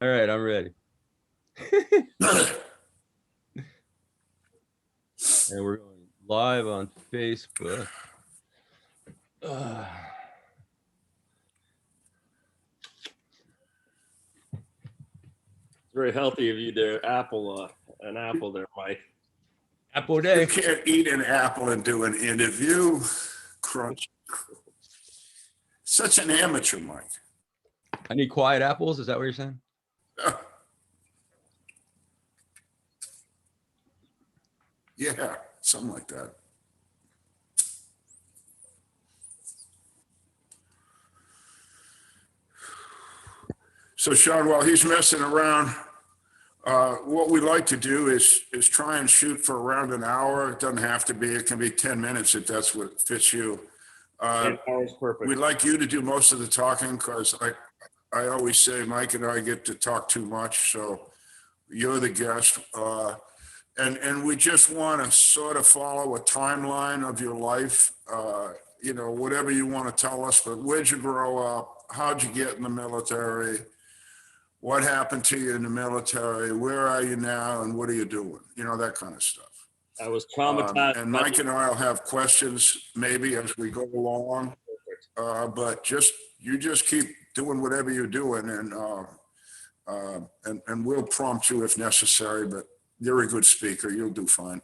All right, I'm ready. And we're going live on Facebook. Very healthy of you there, an apple there, Mike. Apple day. You can't eat an apple and do an interview. Crunch. Such an amateur, Mike. I need quiet apples. Is that what you're saying? Yeah, something like that. So Sean, while he's messing around, what we like to do is try and shoot for around an hour. It doesn't have to be, it can be 10 minutes if that's what fits you. 10 hours, perfect. We'd like you to do most of the talking because I always say Mike and I get to talk too much, so you're the guest. And we just want to sort of follow a timeline of your life, whatever you want to tell us, but where'd you grow up? How'd you get in the military? What happened to you in the military? Where are you now? And what are you doing? That kind of stuff. I was traumatized. And Mike and I will have questions maybe as we go along, but you just keep doing whatever you're doing, and we'll prompt you if necessary, but you're a good speaker. You'll do fine.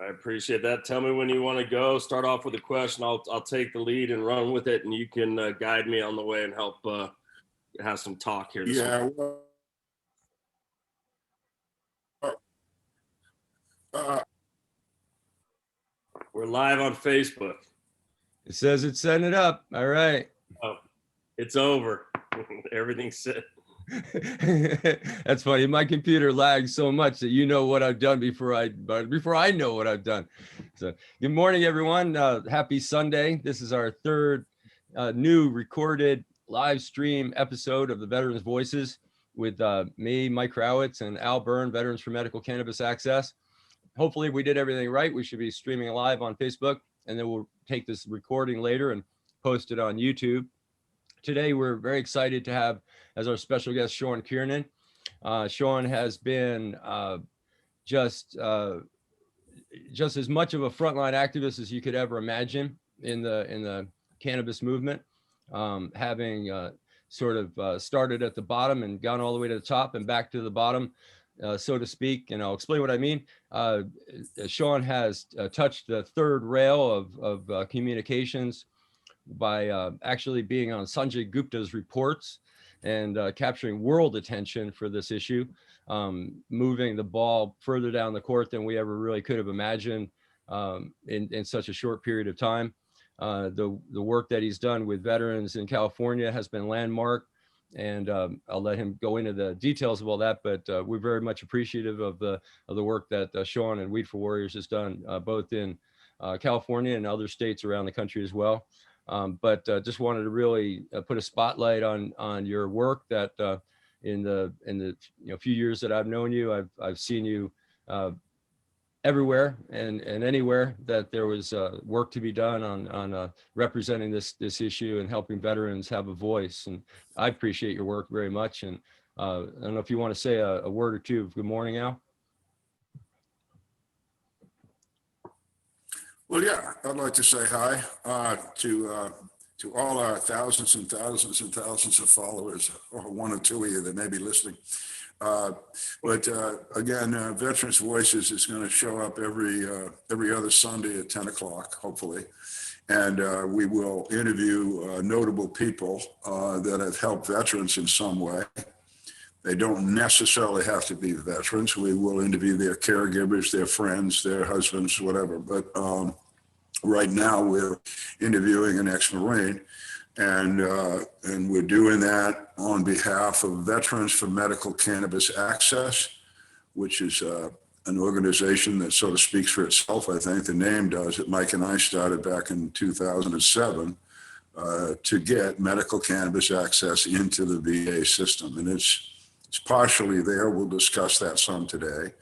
I appreciate that. Tell me when you want to go. Start off with a question. I'll take the lead and run with it, and you can guide me on the way and help have some talk here. Yeah. We're live on Facebook. It says it's setting it up. All right. Oh, it's over. Everything's set. That's funny. My computer lags so much that you know what I've done before I know what I've done. So good morning, everyone. Happy Sunday. This is our third new recorded live stream episode of the Veterans Voices with me, Mike Crowitz, and Al Byrne, Veterans for Medical Cannabis Access. Hopefully we did everything right. We should be streaming live on Facebook, and then we'll take this recording later and post it on YouTube. Today, we're very excited to have as our special guest, Sean Kiernan. Sean has been just as much of a frontline activist as you could ever imagine in the cannabis movement, having sort of started at the bottom and gone all the way to the top and back to the bottom, so to speak. And I'll explain what I mean. Sean has touched the third rail of communications by actually being on Sanjay Gupta's reports and capturing world attention for this issue, moving the ball further down the court than we ever really could have imagined in such a short period of time. The work that he's done with veterans in California has been landmark, and I'll let him go into the details of all that, but we're very much appreciative of the work that Sean and Weed for Warriors has done, both in California and other states around the country as well. But just wanted to really put a spotlight on your work that in the few years that I've known you, I've seen you everywhere and anywhere that there was work to be done on representing this issue and helping veterans have a voice. And I appreciate your work very much. And I don't know if you want to say a word or two. Good morning, Al. Well, yeah, I'd like to say hi to all our thousands and thousands and thousands of followers, or one or two of you that may be listening. But again, Veterans Voices is going to show up every other Sunday at 10 o'clock, hopefully. And we will interview notable people that have helped veterans in some way. They don't necessarily have to be veterans. We will interview their caregivers, their friends, their husbands, whatever. But right now we're interviewing an ex-Marine, and we're doing that on behalf of Veterans for Medical Cannabis Access, which is an organization that sort of speaks for itself. I think the name does it. Mike and I started back in 2007 to get medical cannabis access into the VA system, and it's partially there. We'll discuss that some today.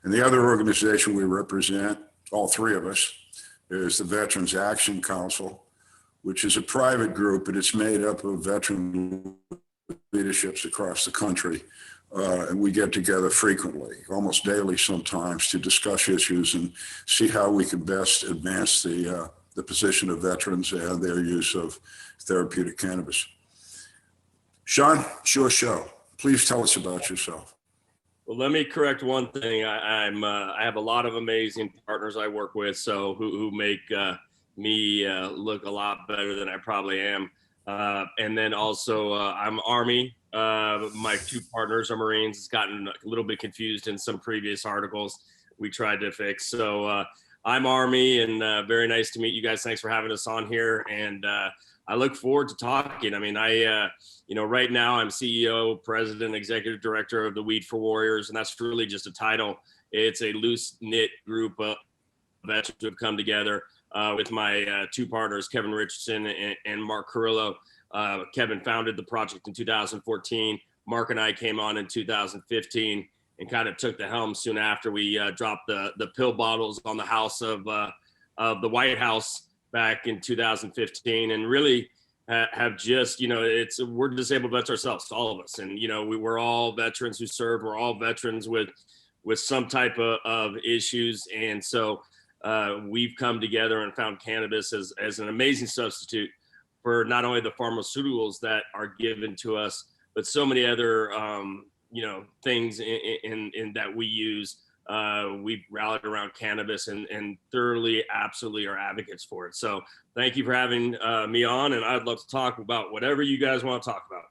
And the other organization we represent, all three of us, is the Veterans Action Council, which is a private group, but it's made up of veteran leaderships across the country. And we get together frequently, almost daily sometimes, to discuss issues and see how we can best advance the position of veterans and their use of therapeutic cannabis. Sean, it's your show. Please tell us about yourself. Well, let me correct one thing. I have a lot of amazing partners I work with, so who make me look a lot better than I probably am. And then also I'm Army. My two partners are Marines. It's gotten a little bit confused in some previous articles we tried to fix. So I'm Army, and very nice to meet you guys. Thanks for having us on here. And I look forward to talking. I mean, right now I'm CEO, president, executive director of the Weed for Warriors, and that's really just a title. It's a loose knit group of veterans who have come together with my two partners, Kevin Richardson and Mark Carrillo. Kevin founded the project in 2014. Mark and I came on in 2015 and kind of took the helm soon after we dropped the pill bottles on the house of the White House back in 2015, and really have just, we're disabled vets ourselves, all of us. And, we're all veterans who serve. We're all veterans with some type of issues. And so we've come together and found cannabis as an amazing substitute for not only the pharmaceuticals that are given to us, but so many other, things in that we use. We've rallied around cannabis and thoroughly, absolutely are advocates for it. So thank you for having me on, and I'd love to talk about whatever you guys want to talk about.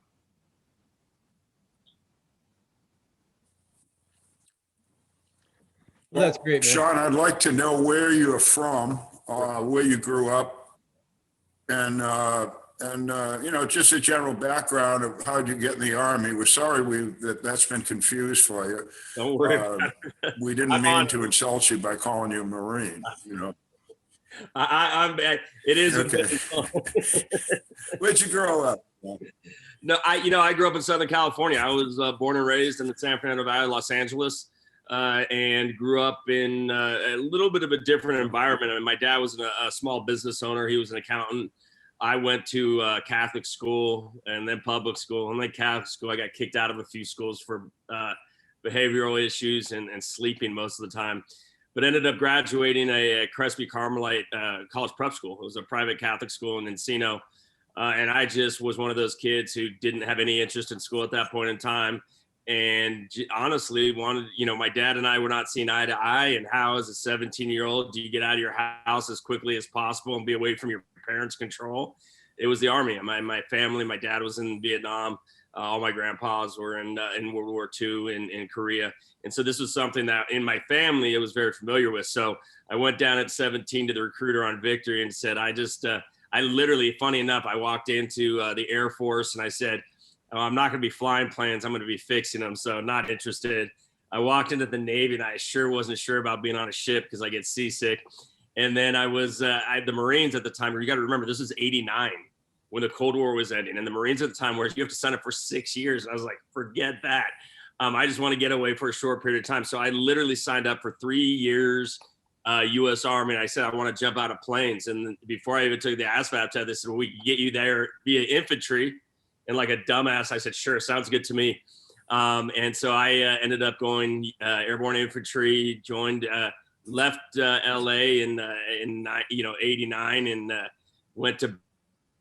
Well, that's great, man. Sean, I'd like to know where you're from, where you grew up, and just a general background of how did you get in the Army. We're sorry that's been confused for you. Don't worry. We didn't mean to insult you by calling you a Marine. It is. Okay. Where'd you grow up? No, I grew up in Southern California. I was born and raised in the San Fernando Valley, Los Angeles, and grew up in a little bit of a different environment. I mean, my dad was a small business owner. He was an accountant. I went to Catholic school and then public school, and then Catholic school. I got kicked out of a few schools for behavioral issues and sleeping most of the time, but ended up graduating a Crespi Carmelite college prep school. It was a private Catholic school in Encino. And I just was one of those kids who didn't have any interest in school at that point in time. And honestly wanted, my dad and I were not seeing eye to eye. And how, as a 17-year-old, do you get out of your house as quickly as possible and be away from your parents' control? It was the Army. My family, my dad was in Vietnam. All my grandpas were in World War II in Korea. And so this was something that in my family, it was very familiar with. So I went down at 17 to the recruiter on Victory and said, I literally, funny enough, I walked into the Air Force and I said, I'm not going to be flying planes. I'm going to be fixing them. So not interested. I walked into the Navy and I sure wasn't sure about being on a ship because I get seasick. And then I was the Marines at the time. You got to remember, this is 89 when the Cold War was ending. And the Marines at the time were, you have to sign up for 6 years. And I was like, forget that. I just want to get away for a short period of time. So I literally signed up for 3 years, U.S. Army. And I said, I want to jump out of planes. And before I even took the ASVAB test, they said, well, we can get you there via infantry. And like a dumbass, I said, sure, sounds good to me. And so I ended up going airborne infantry, joined, left LA in 89 and went to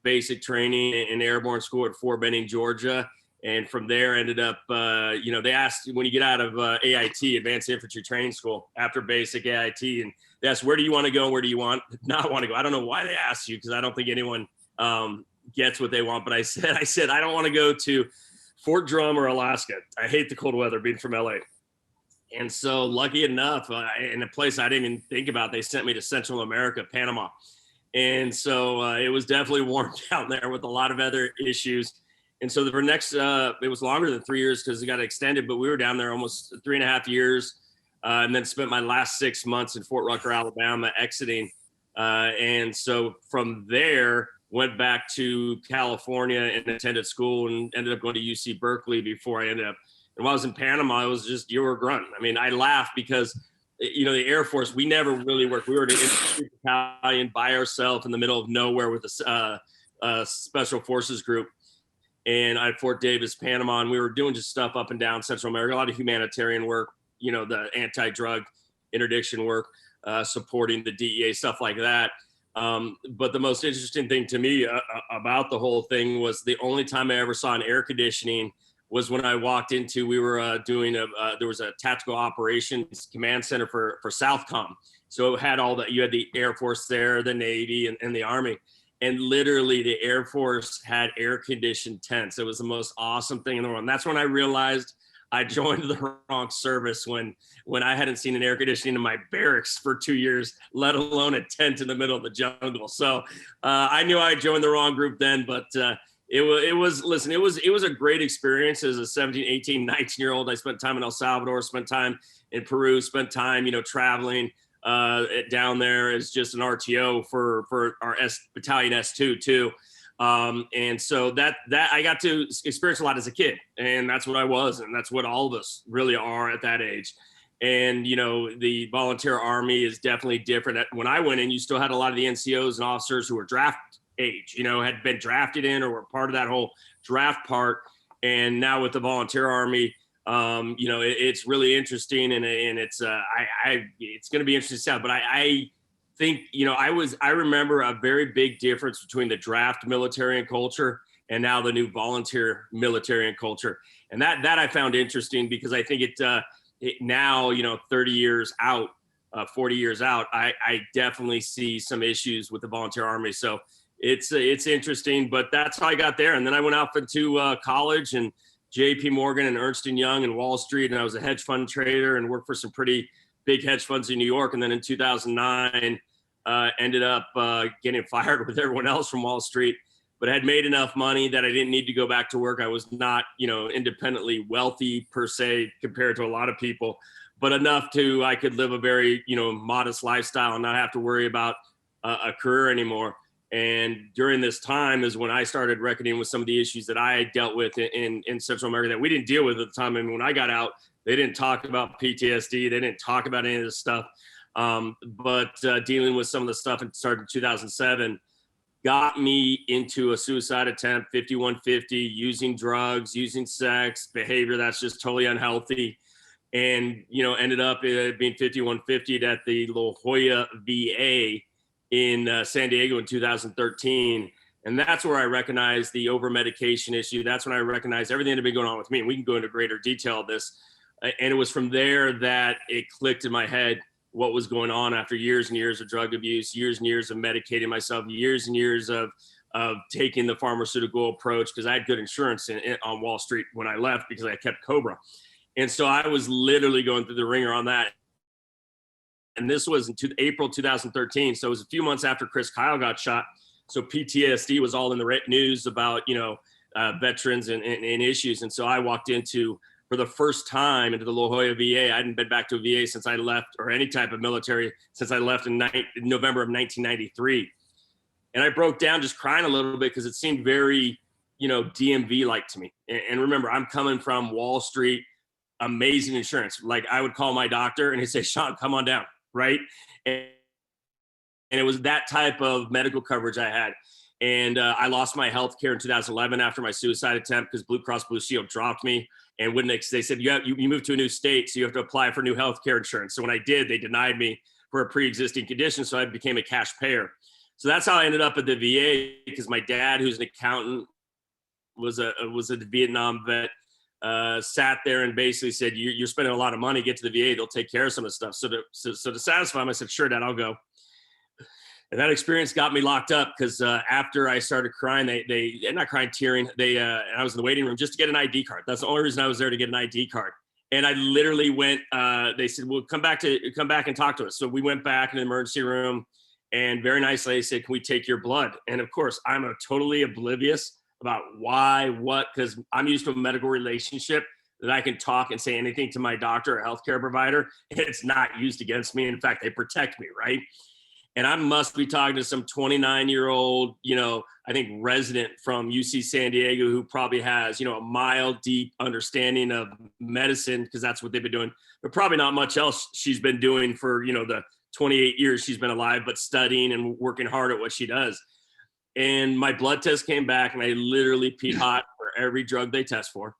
basic training in airborne school at Fort Benning, Georgia. And from there ended up, they asked when you get out of AIT, Advanced Infantry Training School, after basic AIT, and they asked, where do you want to go? Where do you not want to go? I don't know why they asked you, because I don't think anyone gets what they want. But I said, I don't want to go to Fort Drum or Alaska. I hate the cold weather, being from LA. And so lucky enough, in a place I didn't even think about, they sent me to Central America, Panama. And so it was definitely warm down there with a lot of other issues. And so the next, it was longer than 3 years because it got extended, but we were down there almost 3.5 years, and then spent my last 6 months in Fort Rucker, Alabama, exiting. And so from there, went back to California and attended school and ended up going to UC Berkeley before I ended up. And while I was in Panama, it was just, you were a grunt. I mean, I laugh because, the Air Force, we never really worked. We were in an infantry battalion by ourselves in the middle of nowhere with a special forces group. and at Fort Davis, Panama, and we were doing just stuff up and down Central America, a lot of humanitarian work, the anti-drug interdiction work, supporting the DEA, stuff like that. But the most interesting thing to me about the whole thing was the only time I ever saw an air conditioning was when I walked into, we were doing there was a tactical operations command center for Southcom. So it had you had the Air Force there, the Navy, and the Army. And literally the Air Force had air conditioned tents. It was the most awesome thing in the world. And that's when I realized I joined the wrong service when I hadn't seen an air conditioning in my barracks for 2 years, let alone a tent in the middle of the jungle. So I knew I joined the wrong group then, but it was a great experience as a 17, 18, 19-year-old. I spent time in El Salvador, spent time in Peru, spent time, traveling down there as just an RTO for our Battalion S2 too. And so that I got to experience a lot as a kid, and that's what I was. And that's what all of us really are at that age. And, the volunteer army is definitely different. When I went in, you still had a lot of the NCOs and officers who were draft age, had been drafted in or were part of that whole draft part. And now with the volunteer army, it's really interesting, and it's it's going to be interesting to see. But I think, I remember a very big difference between the draft military and culture and now the new volunteer military and culture. And that I found interesting, because I think it now, 30 years out, 40 years out, I definitely see some issues with the volunteer army. So it's interesting, but that's how I got there. And then I went off into college and JP Morgan and Ernst & Young and Wall Street. And I was a hedge fund trader and worked for some pretty big hedge funds in New York. And then in 2009, ended up getting fired with everyone else from Wall Street, but had made enough money that I didn't need to go back to work. I was not, independently wealthy per se compared to a lot of people, but enough I could live a very, modest lifestyle and not have to worry about a career anymore. And during this time is when I started reckoning with some of the issues that I had dealt with in Central America that we didn't deal with at the time. And when I got out, they didn't talk about PTSD. They didn't talk about any of this stuff. But dealing with some of the stuff and started in 2007 got me into a suicide attempt, 5150, using drugs, using sex, behavior that's just totally unhealthy. And, ended up being 5150 at the La Jolla VA in San Diego in 2013. And that's where I recognized the over-medication issue. That's when I recognized everything that had been going on with me. And we can go into greater detail of this. And it was from there that it clicked in my head what was going on after years and years of drug abuse, years and years of medicating myself, years and years of taking the pharmaceutical approach, because I had good insurance on Wall Street when I left because I kept Cobra. And so I was literally going through the ringer on that. And this was in April 2013. So it was a few months after Chris Kyle got shot. So PTSD was all in the news about, veterans and issues. And so I walked for the first time into the La Jolla VA. I hadn't been back to a VA since I left, or any type of military, since I left in November of 1993. And I broke down just crying a little bit because it seemed very, DMV-like to me. And remember, I'm coming from Wall Street, amazing insurance. Like, I would call my doctor and he'd say, Sean, come on down. Right. And it was that type of medical coverage I had. And I lost my health care in 2011 after my suicide attempt because Blue Cross Blue Shield dropped me. And when they said, you moved to a new state, so you have to apply for new health care insurance. So when I did, they denied me for a pre-existing condition. So I became a cash payer. So that's how I ended up at the VA, because my dad, who's an accountant, was a Vietnam vet, sat there and basically said, you're spending a lot of money, get to the VA, they'll take care of some of the stuff. So to satisfy him, I said, sure, Dad, I'll go. And that experience got me locked up because after I started crying, they not crying, tearing, and I was in the waiting room just to get an ID card. That's the only reason I was there, to get an ID card. And I literally went, they said, well, come back and talk to us. So we went back in the emergency room, and very nicely they said, can we take your blood? And of course, I'm totally oblivious about why, what, because I'm used to a medical relationship that I can talk and say anything to my doctor or healthcare provider. It's not used against me. In fact, they protect me, right? And I must be talking to some 29-year-old, I think resident from UC San Diego who probably has, a mild, deep understanding of medicine, because that's what they've been doing, but probably not much else she's been doing for, the 28 years she's been alive, but studying and working hard at what she does. And my blood test came back, and I literally peed hot for every drug they test for,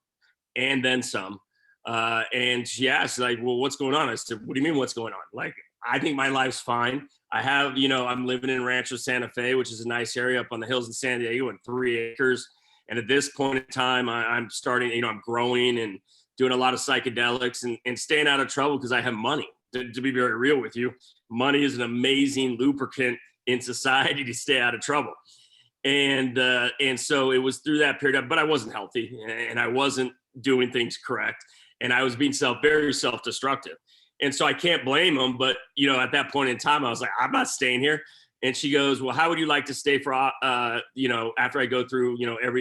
and then some. And she asked, like, well, what's going on? I said, what do you mean what's going on? Like, I think my life's fine. I have, I'm living in Rancho Santa Fe, which is a nice area up on the hills in San Diego, and 3 acres. And at this point in time, I'm starting, I'm growing and doing a lot of psychedelics and staying out of trouble because I have money. To be very real with you, money is an amazing lubricant in society to stay out of trouble. And so it was through that period, but I wasn't healthy and I wasn't doing things correct. And I was being very self-destructive. And so I can't blame them. But, at that point in time, I was like, I'm not staying here. And she goes, well, how would you like to stay for, after I go through,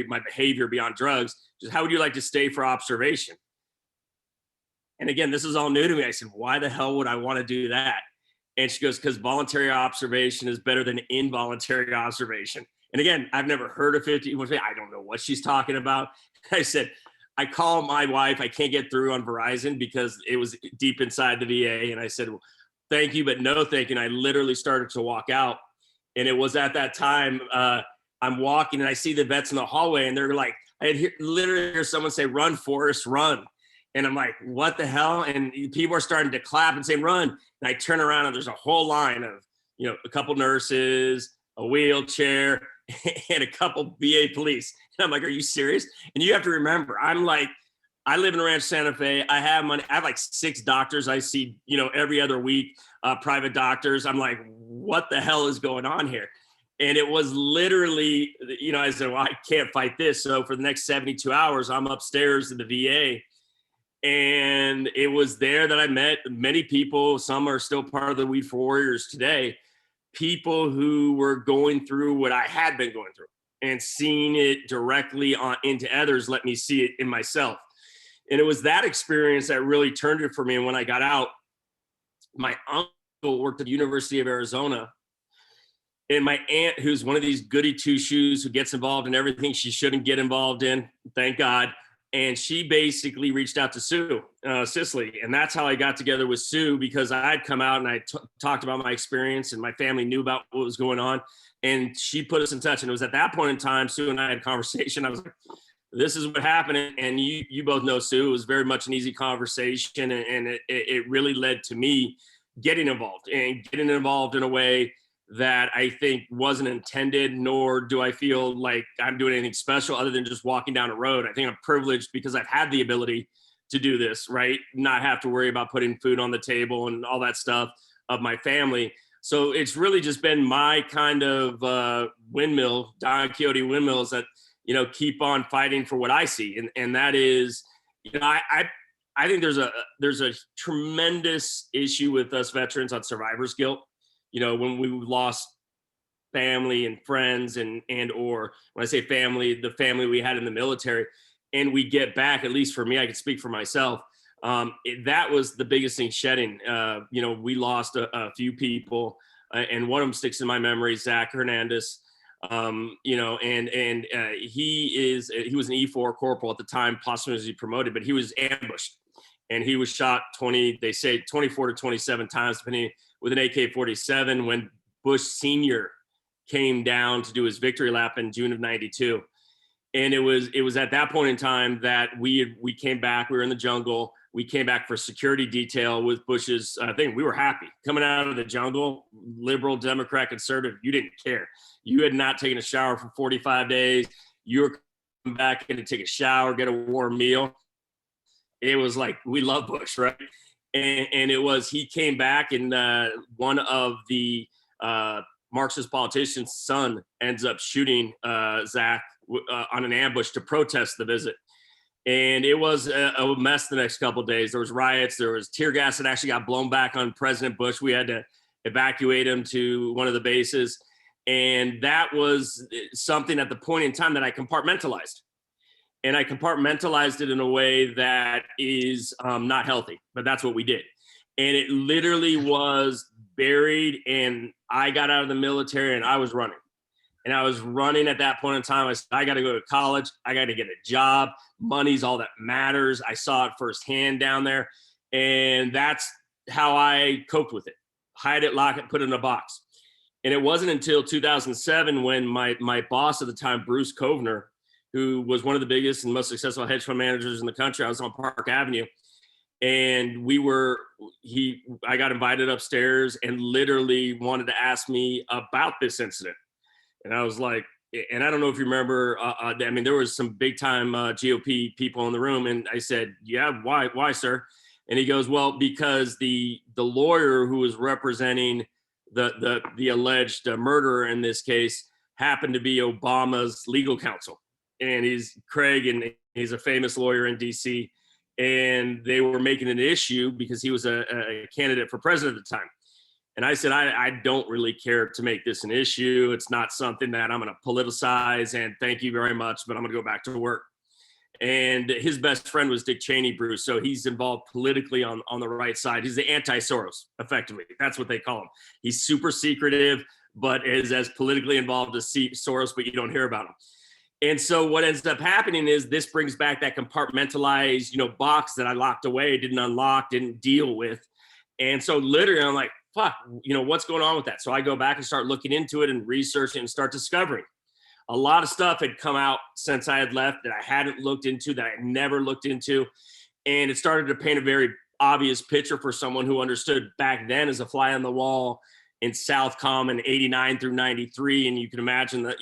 my behavior beyond drugs, just how would you like to stay for observation? And again, this is all new to me. I said, why the hell would I want to do that? And she goes, because voluntary observation is better than involuntary observation. And again, I've never heard of 50. I don't know what she's talking about. I said, I call my wife. I can't get through on Verizon because it was deep inside the VA. And I said, well, thank you, but no thank you. And I literally started to walk out. And it was at that time, I'm walking and I see the vets in the hallway and they're like, literally hear someone say, run, Forrest, run. And I'm like, what the hell? And people are starting to clap and say, run. And I turn around and there's a whole line of, a couple nurses, a wheelchair, and a couple VA police. And I'm like, are you serious? And you have to remember, I live in Rancho Santa Fe. I have money. I have like 6 doctors I see, every other week, private doctors. I'm like, what the hell is going on here? And it was literally, I said, well, I can't fight this. So for the next 72 hours, I'm upstairs in the VA. And it was there that I met many people. Some are still part of the Weed for Warriors today. People who were going through what I had been going through, and seeing it directly into others let me see it in myself. And it was that experience that really turned it for me. And when I got out, my uncle worked at the University of Arizona. And my aunt, who's one of these goody two-shoes who gets involved in everything she shouldn't get involved in, thank God. And she basically reached out to Sue Sisley. And that's how I got together with Sue, because I had come out and I talked about my experience and my family knew about what was going on. And she put us in touch. And it was at that point in time, Sue and I had a conversation. I was like, this is what happened. And you both know Sue. It was very much an easy conversation. And it really led to me getting involved in a way that I think wasn't intended, nor do I feel like I'm doing anything special other than just walking down a road. I think I'm privileged because I've had the ability to do this, right? Not have to worry about putting food on the table and all that stuff of my family. So it's really just been my kind of windmill, Don Quixote windmills that, keep on fighting for what I see. And that is, I think there's a tremendous issue with us veterans on survivor's guilt. When we lost family and friends or when I say family, the family we had in the military, and we get back, at least for me, I can speak for myself. That was the biggest thing shedding. We lost a few people and one of them sticks in my memory, Zach Hernandez. He was an E4 corporal at the time, posthumously promoted, but he was ambushed and he was shot 24 to 27 times, depending, with an AK-47 when Bush Sr. came down to do his victory lap in June of '92. And it was at that point in time that we came back. We were in the jungle. We came back for security detail with Bush's thing. We were happy coming out of the jungle, liberal, Democrat, conservative. You didn't care. You had not taken a shower for 45 days. You were coming back in to take a shower, get a warm meal. It was like, we love Bush, right? And it was, he came back and one of the Marxist politician's son ends up shooting Zach on an ambush to protest the visit. And it was a mess the next couple of days. There was riots, there was tear gas that actually got blown back on President Bush. We had to evacuate him to one of the bases. And that was something at the point in time that I compartmentalized. And I compartmentalized it in a way that is not healthy, but that's what we did. And it literally was buried, and I got out of the military and I was running. And I was running at that point in time. I said, I got to go to college. I got to get a job. Money's all that matters. I saw it firsthand down there. And that's how I coped with it. Hide it, lock it, put it in a box. And it wasn't until 2007 when my boss at the time, Bruce Kovner, who was one of the biggest and most successful hedge fund managers in the country, I was on Park Avenue, and I got invited upstairs and literally wanted to ask me about this incident. And I was like, and I don't know if you remember, I mean, there was some big time GOP people in the room. And I said, yeah, why, sir? And he goes, well, because the lawyer who was representing the alleged murderer in this case happened to be Obama's legal counsel. And he's Craig, and he's a famous lawyer in DC. And they were making an issue because he was a candidate for president at the time. And I said, I don't really care to make this an issue. It's not something that I'm going to politicize, and thank you very much, but I'm going to go back to work. And his best friend was Dick Cheney, Bruce. So he's involved politically on the right side. He's the anti-Soros, effectively. That's what they call him. He's super secretive, but is as politically involved as Soros, but you don't hear about him. And so what ends up happening is this brings back that compartmentalized, box that I locked away, didn't unlock, didn't deal with. And so literally I'm like, fuck, what's going on with that? So I go back and start looking into it and researching and start discovering. A lot of stuff had come out since I had left that I hadn't looked into, that I had never looked into. And it started to paint a very obvious picture for someone who understood back then as a fly on the wall in Southcom in 89 through 93. And you can imagine that,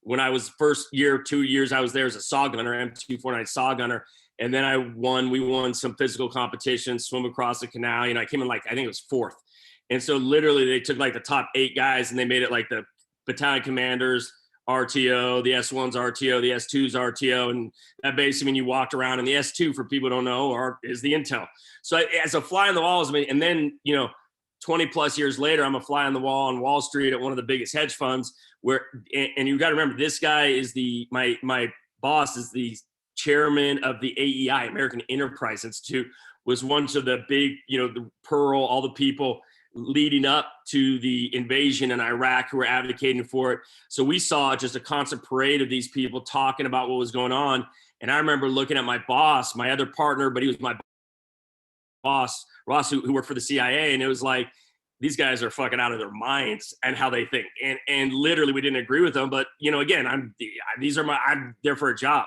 when I was first year, 2 years, I was there as a saw gunner, M249 saw gunner. And then we won some physical competitions, swim across the canal. I came in I think it was fourth. And so literally they took the top 8 guys and they made it the battalion commanders, RTO, the S1's RTO, the S2's RTO. And that basically means you walked around, and the S2, for people who don't know, is the intel. So as a fly on the wall, and then, 20 plus years later, I'm a fly on the wall on Wall Street at one of the biggest hedge funds and you got to remember, this guy is my boss is the chairman of the AEI, American Enterprise Institute, was one of the big, the Pearl, all the people leading up to the invasion in Iraq who were advocating for it. So we saw just a constant parade of these people talking about what was going on. And I remember looking at my boss, my other partner, but he was my boss, Ross, who worked for the CIA. And it was like, these guys are fucking out of their minds and how they think. And literally we didn't agree with them. But, again, I'm there for a job.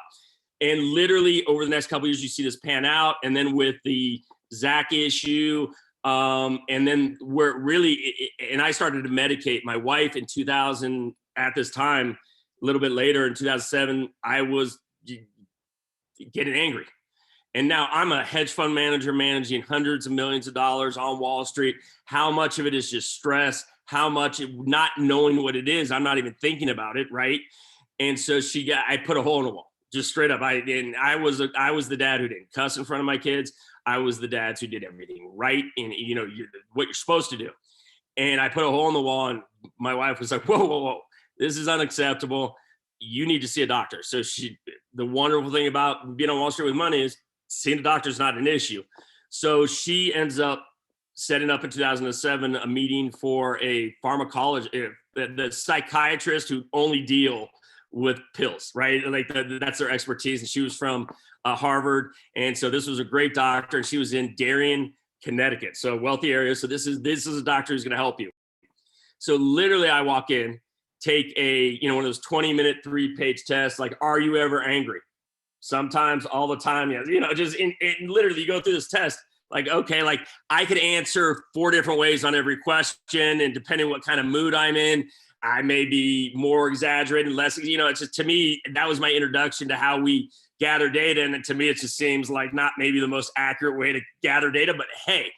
And literally over the next couple of years, you see this pan out. And then with the Zach issue, and then where really, and I started to medicate my wife in 2000 at this time, a little bit later in 2007, I was getting angry. And now I'm a hedge fund manager managing hundreds of millions of dollars on Wall Street. How much of it is just stress? How much not knowing what it is? I'm not even thinking about it, right? And so I put a hole in the wall, just straight up. I was the dad who didn't cuss in front of my kids. I was the dad who did everything right, and what you're supposed to do. And I put a hole in the wall, and my wife was like, "Whoa, this is unacceptable. You need to see a doctor." So the wonderful thing about being on Wall Street with money is seeing a doctor is not an issue. So she ends up setting up in 2007 a meeting for a pharmacologist, the psychiatrist who only deal with pills, right? That's their expertise. And she was from Harvard. And so this was a great doctor, and she was in Darien, Connecticut. So wealthy area. So this is a doctor who's going to help you. So literally I walk in, take one of those 20-minute 3-page tests. Are you ever angry? Sometimes, all the time. Just literally you go through this test. Okay, I could answer 4 different ways on every question. And depending what kind of mood I'm in, I may be more exaggerated, less, it's just, to me, that was my introduction to how we gather data. And to me, it just seems like not maybe the most accurate way to gather data, but hey.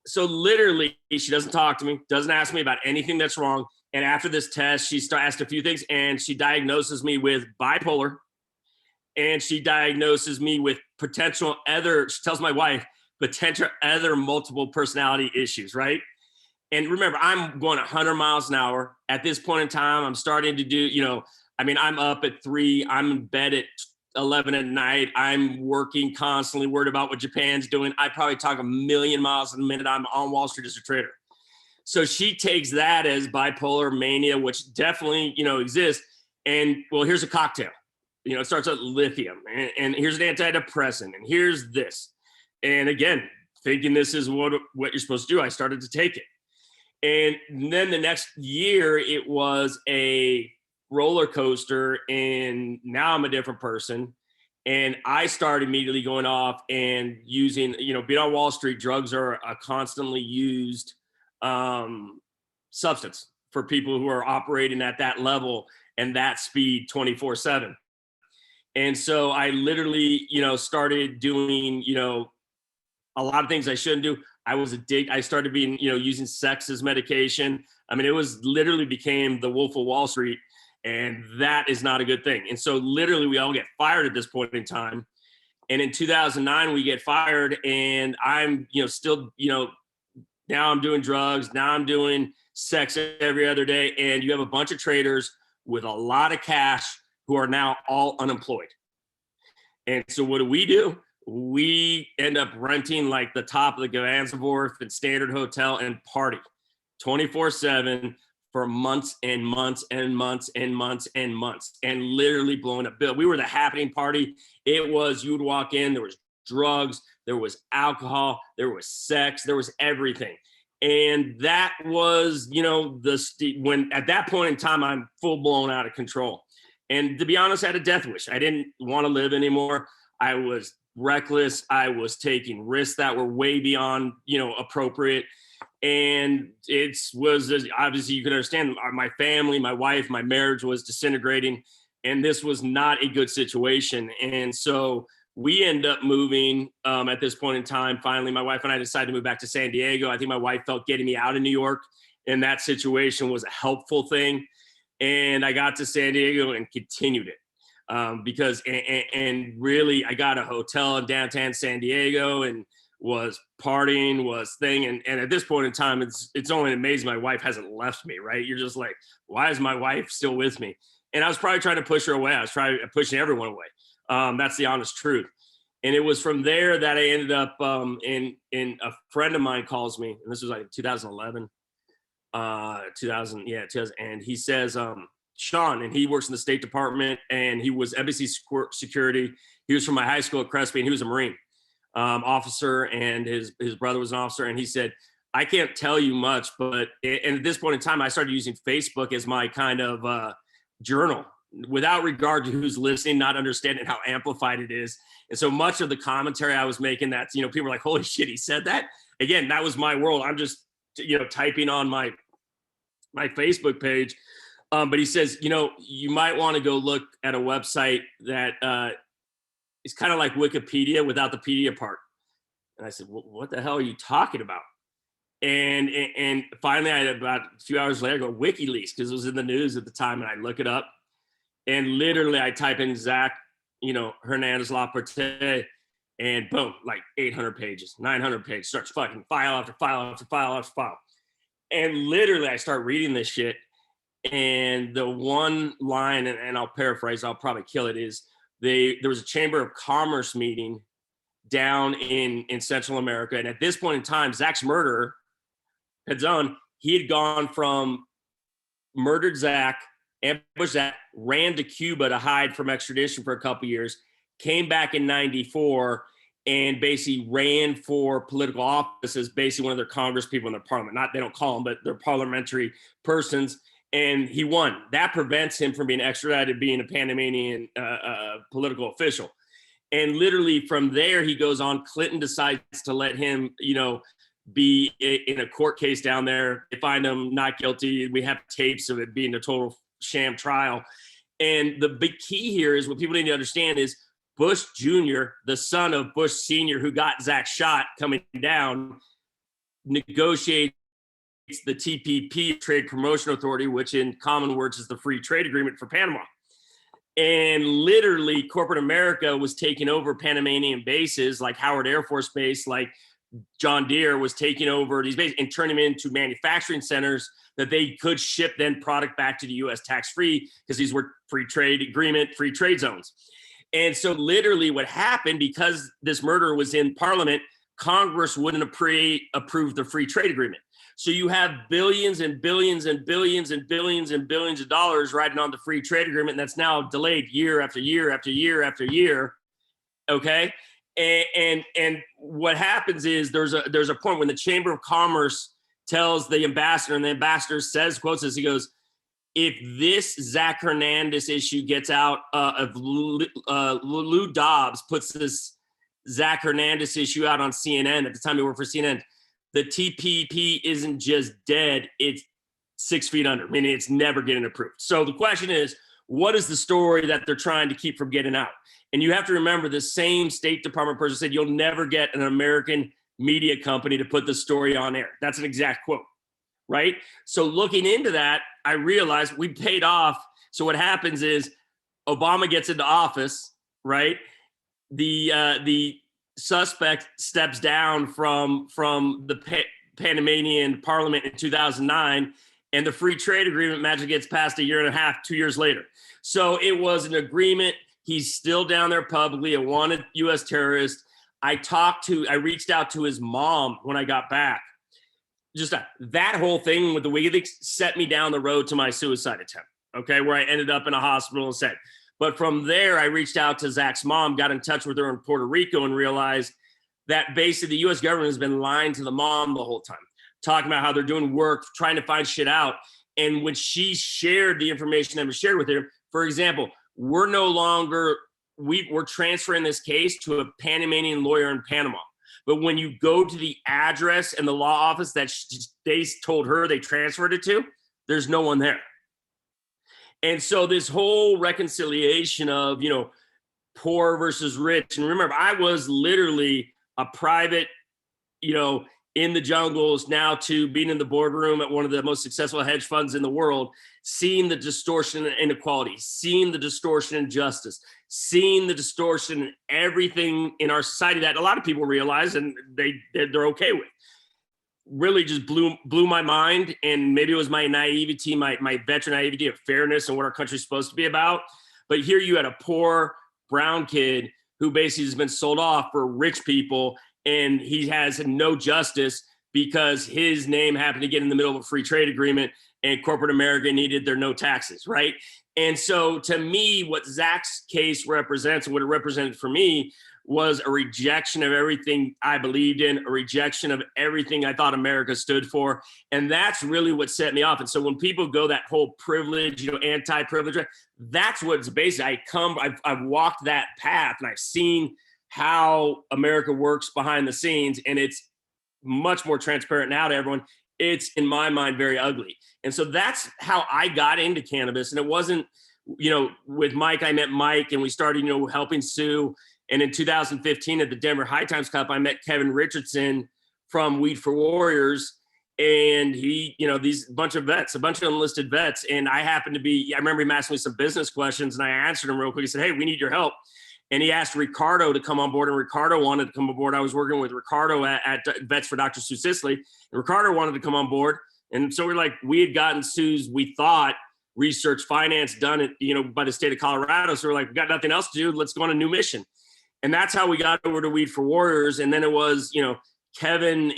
So literally she doesn't talk to me, doesn't ask me about anything that's wrong. And after this test, she asked a few things, and she diagnoses me with bipolar. And she diagnoses me with she tells my wife, potential other multiple personality issues, right? And remember, I'm going 100 miles an hour. At this point in time, I'm starting to do, I'm up at 3, I'm in bed at 11 at night. I'm working constantly, worried about what Japan's doing. I probably talk 1 million miles a minute. I'm on Wall Street as a trader. So she takes that as bipolar mania, which definitely, exists. And well, here's a cocktail. It starts with lithium, and here's an antidepressant, and here's this. And again, thinking this is what you're supposed to do, I started to take it. And then the next year it was a roller coaster, and now I'm a different person. And I started immediately going off and using, being on Wall Street, drugs are a constantly used substance for people who are operating at that level and that speed 24/7. And so I literally, started doing, a lot of things I shouldn't do. I was addicted. I started being, using sex as medication. I mean, it was literally became the Wolf of Wall Street, and that is not a good thing. And so literally we all get fired at this point in time. And in 2009, we get fired, and I'm, still, now I'm doing drugs. Now I'm doing sex every other day. And you have a bunch of traders with a lot of cash who are now all unemployed. And so what do? We end up renting like the top of the Gansevoort and Standard Hotel and party 24/7 for months and months and months and months and months, and literally blowing up bill. We were the happening party. It was, you would walk in, there was drugs, there was alcohol, there was sex, there was everything. And that was, when at that point in time, I'm full blown out of control. And to be honest, I had a death wish. I didn't want to live anymore. I was reckless. I was taking risks that were way beyond, appropriate. And it was, obviously you can understand, my family, my wife, my marriage was disintegrating, and this was not a good situation. And so we end up moving at this point in time. Finally, my wife and I decided to move back to San Diego. I think my wife felt getting me out of New York in that situation was a helpful thing. And I got to San Diego and continued it. Because really I got a hotel in downtown San Diego and was partying, was thing. And at this point in time, it's only amazing my wife hasn't left me, right? You're just like, why is my wife still with me? And I was probably trying to push her away. I was trying to pushing everyone away. That's the honest truth. And it was from there that I ended up in a friend of mine calls me, and this was like 2011, 2000. And he says, Sean, and he works in the State Department, and he was embassy security. He was from my high school at Crespi, and he was a Marine officer, and his brother was an officer. And he said, I can't tell you much, but and at this point in time, I started using Facebook as my kind of journal, without regard to who's listening, not understanding how amplified it is. And so much of the commentary I was making, that people were like, holy shit, he said that. Again, that was my world. I'm just typing on my Facebook page. But he says, you might want to go look at a website that is kind of like Wikipedia without the pedia part. And I said, what the hell are you talking about? And finally, about a few hours later, I go WikiLeaks, because it was in the news at the time, and I look it up. And literally, I type in Zach, Hernandez Laporte, and boom, like 800 pages, 900 pages, starts fucking file after file after file after file. And literally, I start reading this shit. And the one line, and I'll paraphrase, I'll probably kill it, is there was a Chamber of Commerce meeting down in Central America. And at this point in time, Zach's murderer, Pedzon, he had gone from murdered Zach, ambushed Zach, ran to Cuba to hide from extradition for a couple years, came back in 94, and basically ran for political office as basically one of their Congress people in their parliament. Not, they don't call them, but they're parliamentary persons. And he won. That prevents him from being extradited, being a Panamanian political official. And literally from there, he goes on. Clinton decides to let him, be in a court case down there. They find him not guilty. We have tapes of it being a total sham trial. And the big key here is what people need to understand is Bush Jr., the son of Bush Sr., who got Zach shot coming down, negotiates the TPP, Trade Promotion Authority, which in common words is the free trade agreement for Panama. And literally corporate America was taking over Panamanian bases like Howard Air Force Base, like John Deere was taking over these bases and turning them into manufacturing centers that they could ship then product back to the U.S. tax-free, because these were free trade agreement, free trade zones. And so literally what happened, because this murder was in Parliament, Congress wouldn't approve the free trade agreement. So you have billions and billions and billions and billions and billions of dollars riding on the free trade agreement that's now delayed year after year after year after year. Okay. And what happens is there's a point when the Chamber of Commerce tells the ambassador, and the ambassador says, quotes this, he goes, if this Zach Hernandez issue gets out, of Lou Dobbs puts this Zach Hernandez issue out on CNN, at the time he worked for CNN, the TPP isn't just dead, it's 6 feet under, meaning it's never getting approved. So the question is, what is the story that they're trying to keep from getting out? And you have to remember, the same State Department person said, you'll never get an American media company to put the story on air. That's an exact quote, right? So looking into that, I realized we paid off. So what happens is Obama gets into office, right? The suspect steps down from the Panamanian Parliament in 2009, and the free trade agreement magically gets passed a year and a half, 2 years later. So it was an agreement. He's still down there publicly, a wanted U.S. terrorist. I reached out to his mom when I got back. Just that whole thing with the WikiLeaks set me down the road to my suicide attempt, okay, where I ended up in a hospital and said. But from there, I reached out to Zach's mom, got in touch with her in Puerto Rico, and realized that basically the U.S. government has been lying to the mom the whole time, talking about how they're doing work, trying to find shit out. And when she shared the information that was shared with her, for example, we're transferring this case to a Panamanian lawyer in Panama. But when you go to the address and the law office that they told her they transferred it to, there's no one there. And so this whole reconciliation of, poor versus rich. And remember, I was literally a private, in the jungles, now to being in the boardroom at one of the most successful hedge funds in the world, seeing the distortion and inequality, seeing the distortion in justice, seeing the distortion in everything in our society that a lot of people realize and they're okay with. Really just blew my mind. And maybe it was my naivety, my veteran naivety of fairness and what our country's supposed to be about. But here you had a poor brown kid who basically has been sold off for rich people, and he has no justice because his name happened to get in the middle of a free trade agreement and corporate America needed their no taxes, right? And so to me, what Zach's case represents, what it represented for me, was a rejection of everything I believed in, a rejection of everything I thought America stood for. And that's really what set me off. And so when people go that whole privilege, anti-privilege, that's what's basically, I've walked that path, and I've seen how America works behind the scenes, and it's much more transparent now to everyone. It's, in my mind, very ugly. And so that's how I got into cannabis. And it wasn't, with Mike, I met Mike, and we started, helping Sue. And in 2015 at the Denver High Times Cup, I met Kevin Richardson from Weed for Warriors. And he, these bunch of enlisted vets. And I happened to be, I remember him asking me some business questions, and I answered him real quick. He said, "Hey, we need your help." And he asked Ricardo to come on board, and Ricardo wanted to come aboard. I was working with Ricardo at Vets for Dr. Sue Sisley, and Ricardo wanted to come on board. And so we had gotten Sue's, we thought, research finance done by the state of Colorado. So we're like, we got nothing else to do. Let's go on a new mission. And that's how we got over to Weed for Warriors. And then it was, Kevin,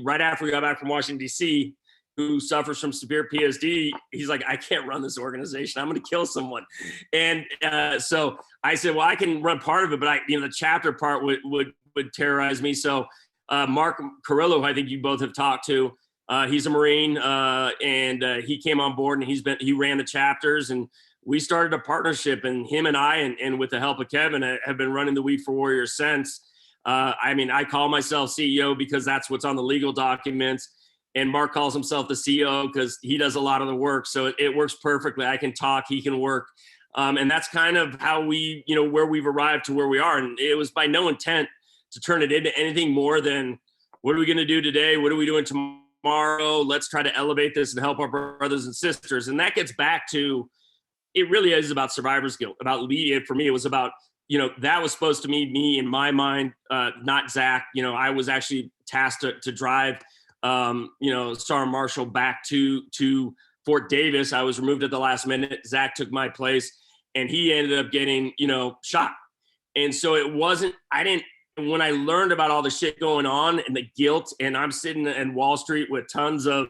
right after we got back from Washington, D.C., who suffers from severe PSD, he's like, "I can't run this organization. I'm going to kill someone." And so I said, "Well, I can run part of it, but the chapter part would terrorize me." So Mark Carrillo, who I think you both have talked to, he's a Marine, and he came on board, and he ran the chapters, and we started a partnership. And him and I, and with the help of Kevin, have been running the Weed for Warriors since. I call myself CEO because that's what's on the legal documents. And Mark calls himself the CEO because he does a lot of the work. So it works perfectly. I can talk, he can work. And that's kind of how we, where we've arrived to where we are. And it was by no intent to turn it into anything more than, what are we going to do today? What are we doing tomorrow? Let's try to elevate this and help our brothers and sisters. And that gets back to, it really is about survivor's guilt, about leading. For me, it was about, that was supposed to be me in my mind, not Zach. I was actually tasked to drive Sergeant Marshall back to Fort Davis. I was removed at the last minute. Zach took my place, and he ended up getting, shot. And so it wasn't, when I learned about all the shit going on and the guilt, and I'm sitting in Wall Street with tons of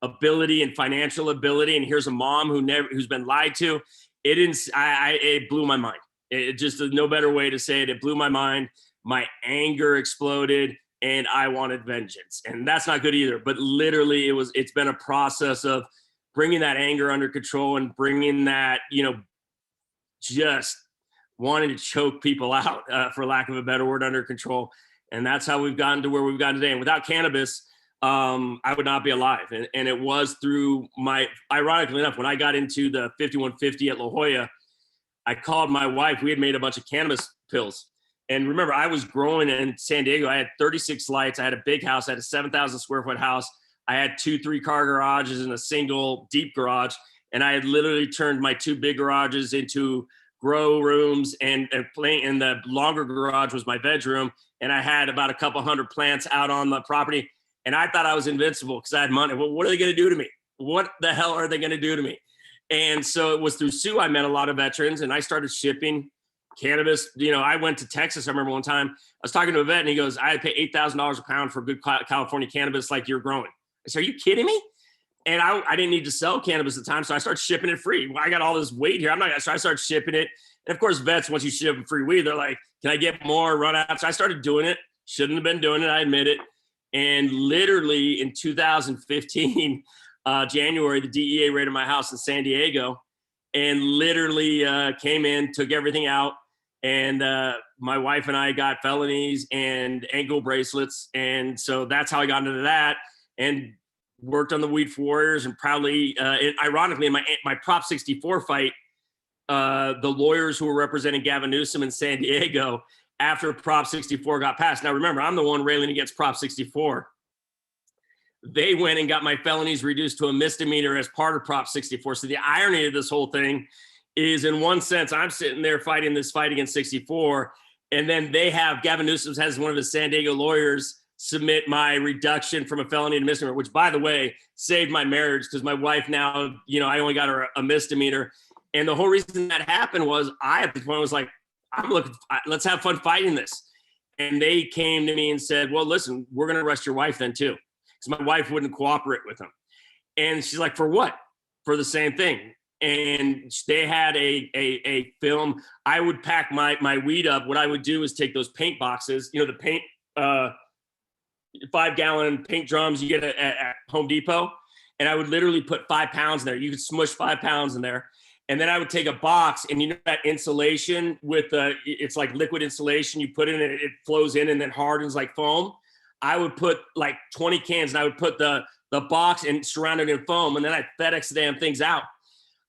ability and financial ability, and here's a mom who's been lied to, it blew my mind. It just, no better way to say it. It blew my mind. My anger exploded. and I wanted vengeance. And that's not good either. But literally it's been a process of bringing that anger under control and bringing that, just wanting to choke people out, for lack of a better word, under control. And that's how we've gotten to where we've gotten today. And without cannabis, I would not be alive. And it was through ironically enough, when I got into the 5150 at La Jolla, I called my wife. We had made a bunch of cannabis pills. And remember, I was growing in San Diego. I had 36 lights. I had a big house. I had a 7,000 square foot house. I had 2 3-car garages and a single deep garage. And I had literally turned my 2 big garages into grow rooms, and the longer garage was my bedroom. And I had about a couple hundred plants out on the property. And I thought I was invincible because I had money. Well, what are they going to do to me? What the hell are they going to do to me? And so it was through Sue I met a lot of veterans, and I started shipping cannabis. I went to Texas. I remember one time I was talking to a vet, and he goes, I had to pay $8,000 a pound for good California cannabis like you're growing. I said, are you kidding me? And I didn't need to sell cannabis at the time, so I started shipping it free. Well, I got all this weight here. So I started shipping it. And of course, vets, once you ship free weed, they're like, can I get more, run out? So I started doing it. Shouldn't have been doing it, I admit it. And literally in 2015, January, the DEA raided my house in San Diego and literally came in, took everything out. And my wife and I got felonies and ankle bracelets. And so that's how I got into that and worked on the Weed for Warriors. And proudly, ironically, in my Prop 64 fight, the lawyers who were representing Gavin Newsom in San Diego after Prop 64 got passed. Now, remember, I'm the one railing against Prop 64. They went and got my felonies reduced to a misdemeanor as part of Prop 64. So the irony of this whole thing is, in one sense, I'm sitting there fighting this fight against 64, and then Gavin Newsom has one of his San Diego lawyers submit my reduction from a felony to misdemeanor, which, by the way, saved my marriage because my wife now, I only got her a misdemeanor. And the whole reason that happened was at the point was like, let's have fun fighting this. And they came to me and said, well, listen, we're going to arrest your wife then too. Because my wife wouldn't cooperate with them. And she's like, for what? For the same thing. And they had a film. I would pack my weed up. What I would do is take those paint boxes, the paint, 5-gallon paint drums you get at Home Depot. And I would literally put 5 pounds in there. You could smush 5 pounds in there. And then I would take a box, and that insulation it's like liquid insulation. You put it in, it flows in and then hardens like foam. I would put like 20 cans, and I would put the box and surround it in foam, and then I FedEx the damn things out.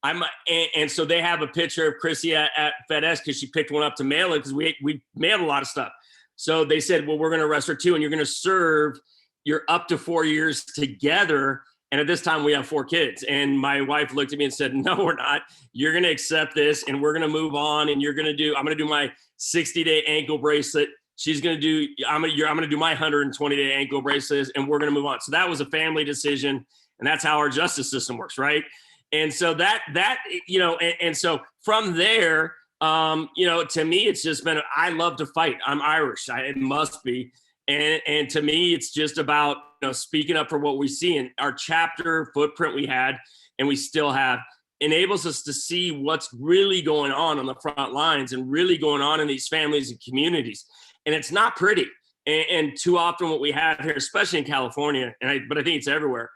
And so they have a picture of Chrissy at FedEx because she picked one up to mail it because we mailed a lot of stuff. So they said, well, we're going to arrest her too, and you're going to serve your up to 4 years together. And at this time, we have 4 kids. And my wife looked at me and said, no, we're not. You're going to accept this, and we're going to move on. And I'm going to do my 60-day ankle bracelet. She's going to do, I'm going to do my 120-day ankle bracelets, and we're going to move on. So that was a family decision. And that's how our justice system works, right? And so and so from there, to me, it's just been, I love to fight. I'm Irish. It must be. And to me, it's just about, speaking up for what we see. And our chapter footprint we had, and we still have, enables us to see what's really going on the front lines and really going on in these families and communities. And it's not pretty. And too often what we have here, especially in California, but I think it's everywhere,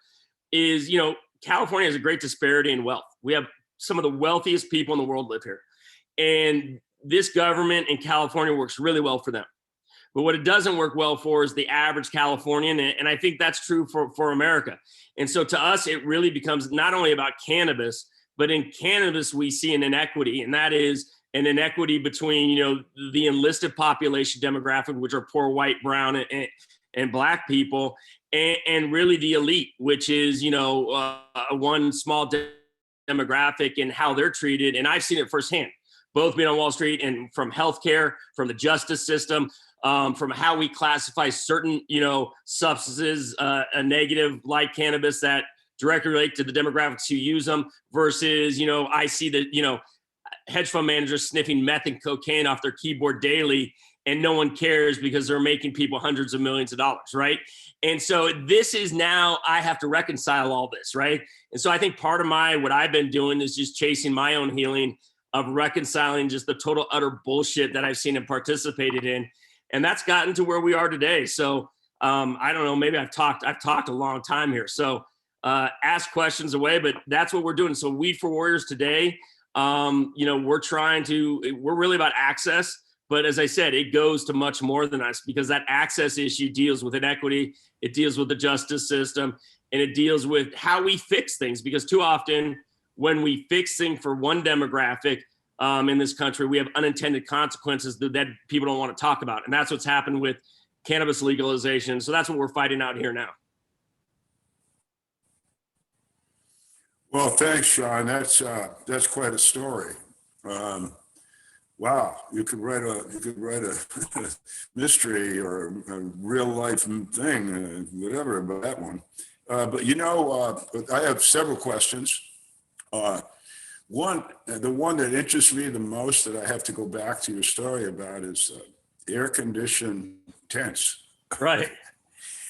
is, California has a great disparity in wealth. We have some of the wealthiest people in the world live here. And this government in California works really well for them. But what it doesn't work well for is the average Californian. And I think that's true for America. And so to us, it really becomes not only about cannabis, but in cannabis, we see an inequity. And that is an inequity between, the enlisted population demographic, which are poor, white, brown, and Black people, and really the elite, which is, one small demographic and how they're treated. And I've seen it firsthand, both being on Wall Street and from healthcare, from the justice system, from how we classify certain, substances, a negative like cannabis that directly relate to the demographics who use them versus, I see the, hedge fund managers sniffing meth and cocaine off their keyboard daily, and no one cares because they're making people hundreds of millions of dollars, right? And so this is now, I have to reconcile all this, right? And so I think part of what I've been doing is just chasing my own healing of reconciling just the total utter bullshit that I've seen and participated in. And that's gotten to where we are today. So I don't know, maybe I've talked a long time here. So ask questions away, but that's what we're doing. So Weed for Warriors today, we're really about access. But as I said, it goes to much more than us, because that access issue deals with inequity, it deals with the justice system, and it deals with how we fix things. Because too often when we fix things for one demographic in this country, we have unintended consequences that people don't want to talk about. And that's what's happened with cannabis legalization. So that's what we're fighting out here now. Well, thanks, Sean. That's quite a story. Wow, you could write a mystery or a real life thing, whatever about that one. But I have several questions. The one that interests me the most that I have to go back to your story about is air-conditioned tents. Right.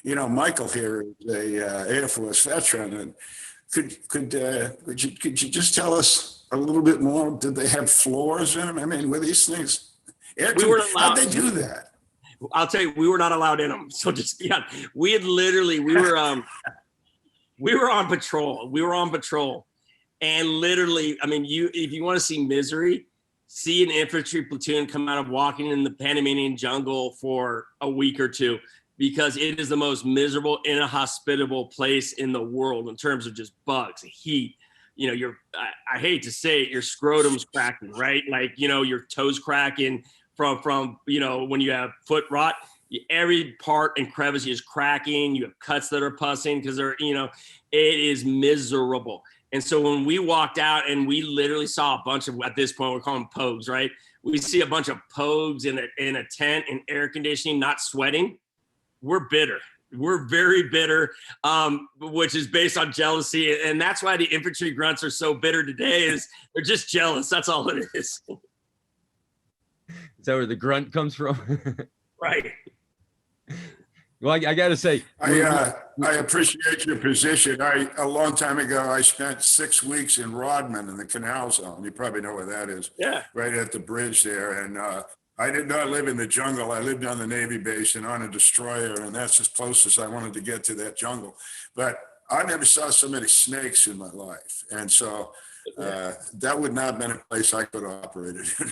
Michael here is a Air Force veteran, and could you just tell us a little bit more? Did they have floors in them? I mean, were these things? How'd they do that? I'll tell you, we were not allowed in them. So we were on patrol. We were on patrol, and literally, I mean, if you want to see misery, see an infantry platoon come out of walking in the Panamanian jungle for a week or two, because it is the most miserable, inhospitable place in the world in terms of just bugs, heat. I hate to say it, your scrotum's cracking, right? Like, your toes cracking from when you have foot rot, every part and crevice is cracking. You have cuts that are pussing because it is miserable. And so when we walked out and we literally saw a bunch of, at this point, we're calling them pogues, right? We see a bunch of pogues in a tent in air conditioning, not sweating. We're bitter. We're very bitter, which is based on jealousy. And that's why the infantry grunts are so bitter today, is they're just jealous. That's all it is. Is that where the grunt comes from? Right. Well, I got to say, I appreciate your position. A long time ago, I spent 6 weeks in Rodman in the Canal Zone. You probably know where that is. Yeah. Right at the bridge there. And I did not live in the jungle. I lived on the Navy base and on a destroyer, and that's as close as I wanted to get to that jungle. But I never saw so many snakes in my life. And so that would not have been a place I could have operated in.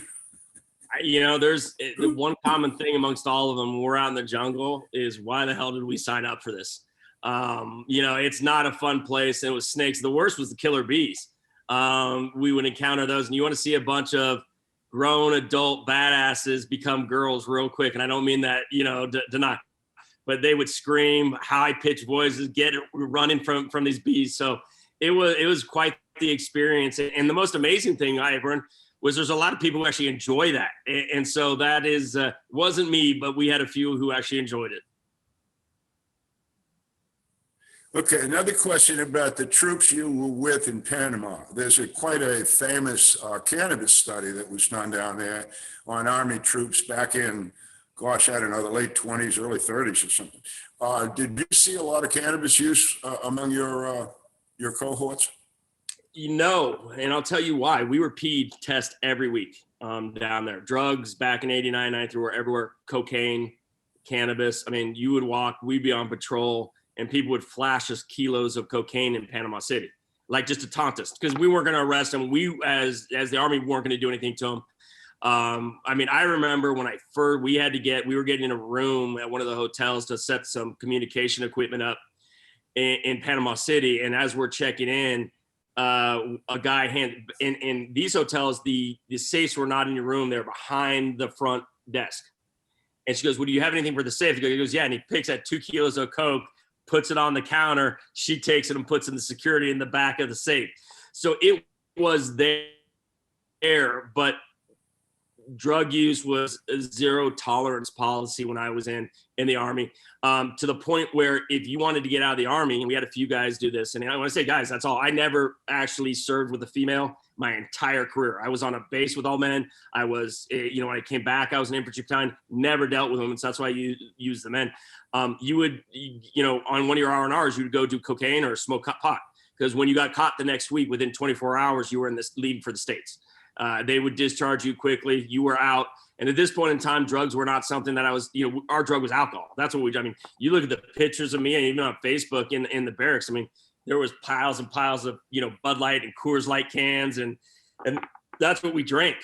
There's the one common thing amongst all of them when we're out in the jungle is, why the hell did we sign up for this? It's not a fun place. And it was snakes. The worst was the killer bees. We would encounter those, and you want to see a bunch of grown adult badasses become girls real quick. And I don't mean that, deny, but they would scream, high pitched voices, get running from these bees. So it was quite the experience. And the most amazing thing I learned was there's a lot of people who actually enjoy that. And so that wasn't me, but we had a few who actually enjoyed it. Okay, another question about the troops you were with in Panama. There's quite a famous cannabis study that was done down there on Army troops back in, gosh, I don't know, the late 20s, early 30s or something. Did you see a lot of cannabis use among your cohorts? And I'll tell you why. We were PED test every week down there. Drugs back in 89, 93 were everywhere. Cocaine, cannabis. I mean, you would walk, we'd be on patrol, and people would flash us kilos of cocaine in Panama City, like just to taunt us, because we weren't going to arrest them. We, as the Army, weren't going to do anything to them. I remember when we were getting in a room at one of the hotels to set some communication equipment up in Panama City. And as we're checking in, a guy in these hotels, the safes were not in your room. They're behind the front desk. And she goes, well, do you have anything for the safe? He goes, yeah. And he picks out 2 kilos of coke, puts it on the counter. She takes it and puts it in the security in the back of the safe. So it was there, but drug use was a zero tolerance policy when I was in the Army, to the point where if you wanted to get out of the Army, and we had a few guys do this, and I want to say, guys, that's all. I never actually served with a female my entire career. I was on a base with all men. I was, when I came back, I was an infantry battalion, never dealt with women. So that's why you use the men. You would, on one of your R&Rs, you would go do cocaine or smoke pot. Because when you got caught the next week, within 24 hours, you were leaving for the States. They would discharge you quickly. You were out. And at this point in time, drugs were not something that I was, our drug was alcohol. That's what you look at the pictures of me and even on Facebook in the barracks. I mean, there was piles and piles of, Bud Light and Coors Light cans. And that's what we drank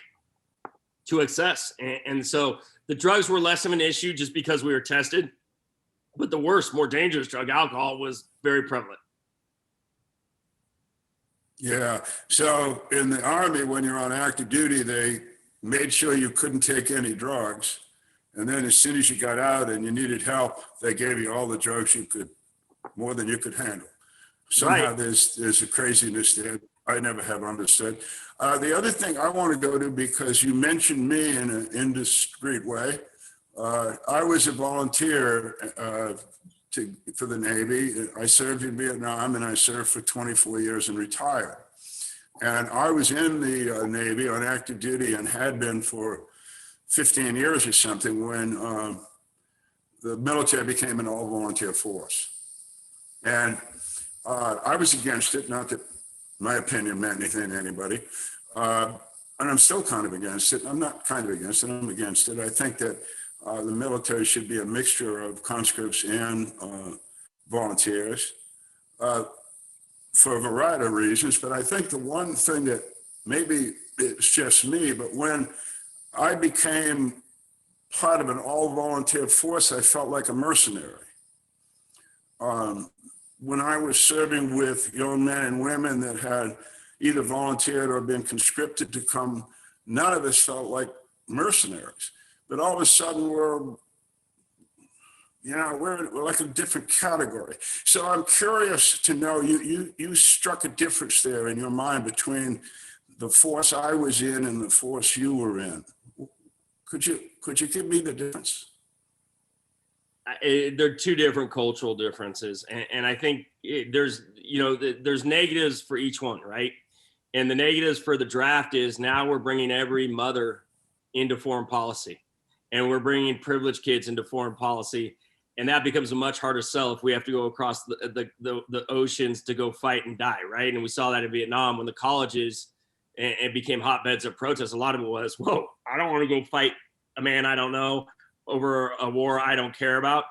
to excess. And so the drugs were less of an issue just because we were tested. But the worst, more dangerous drug, alcohol, was very prevalent. Yeah. So in the Army, when you're on active duty, they made sure you couldn't take any drugs. And then as soon as you got out and you needed help, they gave you all the drugs you could, more than you could handle. Somehow Right. there's a craziness there I never have understood. The other thing I want to go to, because you mentioned me in an indiscreet way, I was a volunteer for the Navy. I served in Vietnam, and I served for 24 years and retired. And I was in the Navy on active duty and had been for 15 years or something when the military became an all-volunteer force. And I was against it, not that my opinion meant anything to anybody. And I'm still kind of against it. I'm not kind of against it, I'm against it. I think that the military should be a mixture of conscripts and volunteers for a variety of reasons. But I think the one thing that maybe it's just me, but when I became part of an all-volunteer force, I felt like a mercenary. When I was serving with young men and women that had either volunteered or been conscripted to come, none of us felt like mercenaries. But all of a sudden we're like a different category. So I'm curious to know, you struck a difference there in your mind between the force I was in and the force you were in. Could you give me the difference? They're two different cultural differences. And I think there's negatives for each one, right? And the negatives for the draft is now we're bringing every mother into foreign policy, and we're bringing privileged kids into foreign policy. And that becomes a much harder sell if we have to go across the oceans to go fight and die, right? And we saw that in Vietnam when the colleges it became hotbeds of protest. A lot of it was, whoa, I don't want to go fight a man I don't know over a war I don't care about.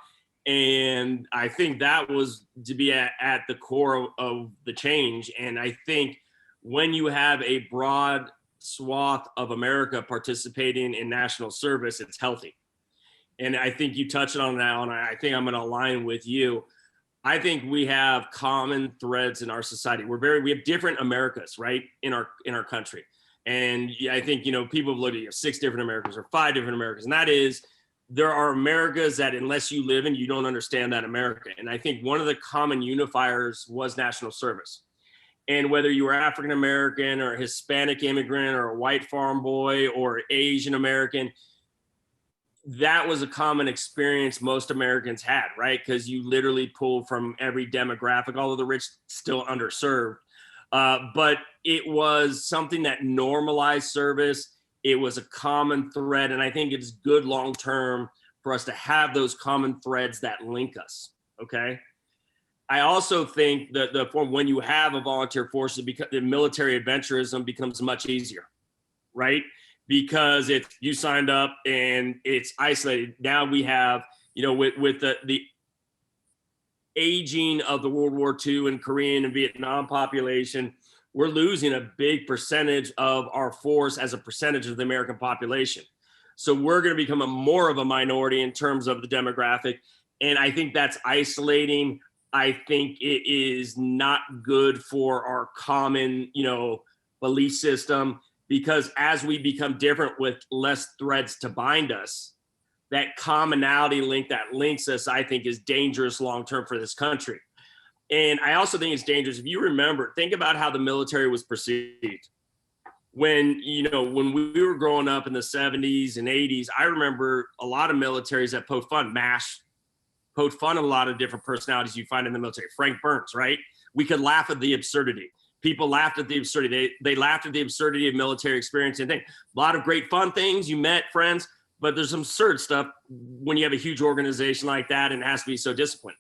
And I think that was to be at the core of the change. And I think when you have a broad swath of America participating in national service, it's healthy. And I think you touched on that, and I think I'm going to align with you. I think we have common threads in our society. We have different Americas, right, in our country. And I think, people have looked at 6 different Americas or 5 different Americas. And that is, there are Americas that unless you live in, you don't understand that America. And I think one of the common unifiers was national service. And whether you were African American or Hispanic immigrant or a white farm boy or Asian American, that was a common experience most Americans had, right? Because you literally pull from every demographic, although the rich still underserved. But it was something that normalized service. It was a common thread. And I think it's good long-term for us to have those common threads that link us, okay? I also think that when you have a volunteer force, the military adventurism becomes much easier, right? Because you signed up and it's isolated. Now we have, with the aging of the World War II and Korean and Vietnam population, we're losing a big percentage of our force as a percentage of the American population. So we're going to become more of a minority in terms of the demographic. And I think that's isolating. I think it is not good for our common, belief system, because as we become different with less threads to bind us, that commonality link that links us, I think, is dangerous long-term for this country. And I also think it's dangerous. If you remember, think about how the military was perceived. When we were growing up in the 70s and 80s, I remember a lot of militaries that poked fun, MASH, poked fun of a lot of different personalities you find in the military. Frank Burns, right? We could laugh at the absurdity. People laughed at the absurdity. They laughed at the absurdity of military experience and things. A lot of great fun things. You met friends, but there's some absurd stuff when you have a huge organization like that and it has to be so disciplined.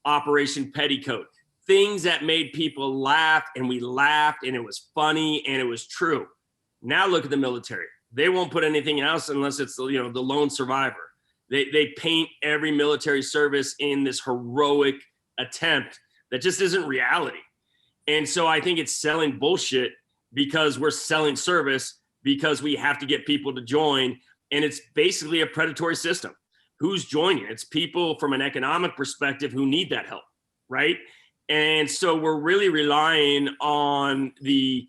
Operation Petticoat, things that made people laugh, and we laughed, and it was funny, and it was true. Now look at the military. They won't put anything else unless it's, you know, the lone survivor. They paint every military service in this heroic attempt that just isn't reality. And so I think it's selling bullshit because we're selling service because we have to get people to join. And it's basically a predatory system. Who's joining? It's people from an economic perspective who need that help, right? And so we're really relying on the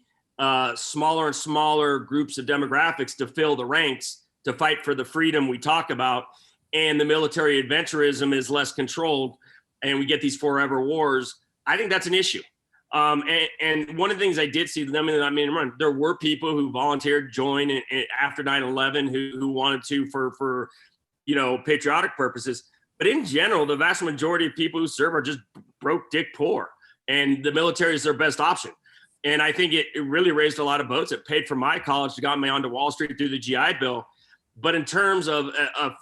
smaller and smaller groups of demographics to fill the ranks to fight for the freedom we talk about. And the military adventurism is less controlled, and we get these forever wars. I think that's an issue. And one of the things I did see them, and I mean, there were people who volunteered, joined after 9/11 who wanted to for you know, patriotic purposes. But in general, the vast majority of people who serve are just broke, dick poor, and the military is their best option. And I think it really raised a lot of boats. It paid for my college, got me onto Wall Street through the GI Bill. But in terms of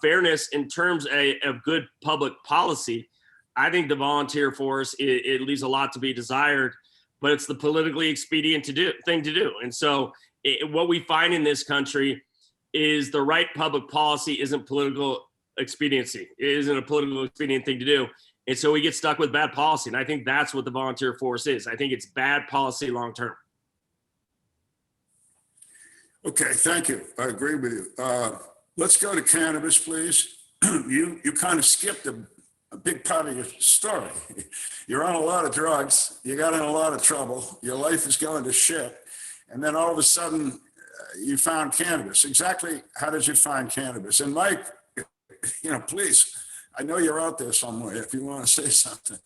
fairness, in terms of good public policy, I think the volunteer force, it leaves a lot to be desired, but it's the politically expedient thing to do. And so what we find in this country is the right public policy isn't political expediency. It isn't a political expedient thing to do. And so we get stuck with bad policy. And I think that's what the volunteer force is. I think it's bad policy long-term. Okay, thank you. I agree with you. Let's go to cannabis, please. You kind of skipped a big part of your story. You're on a lot of drugs. You got in a lot of trouble. Your life is going to shit. And then all of a sudden, you found cannabis. Exactly how did you find cannabis? And Mike, you know, please, I know you're out there somewhere if you want to say something.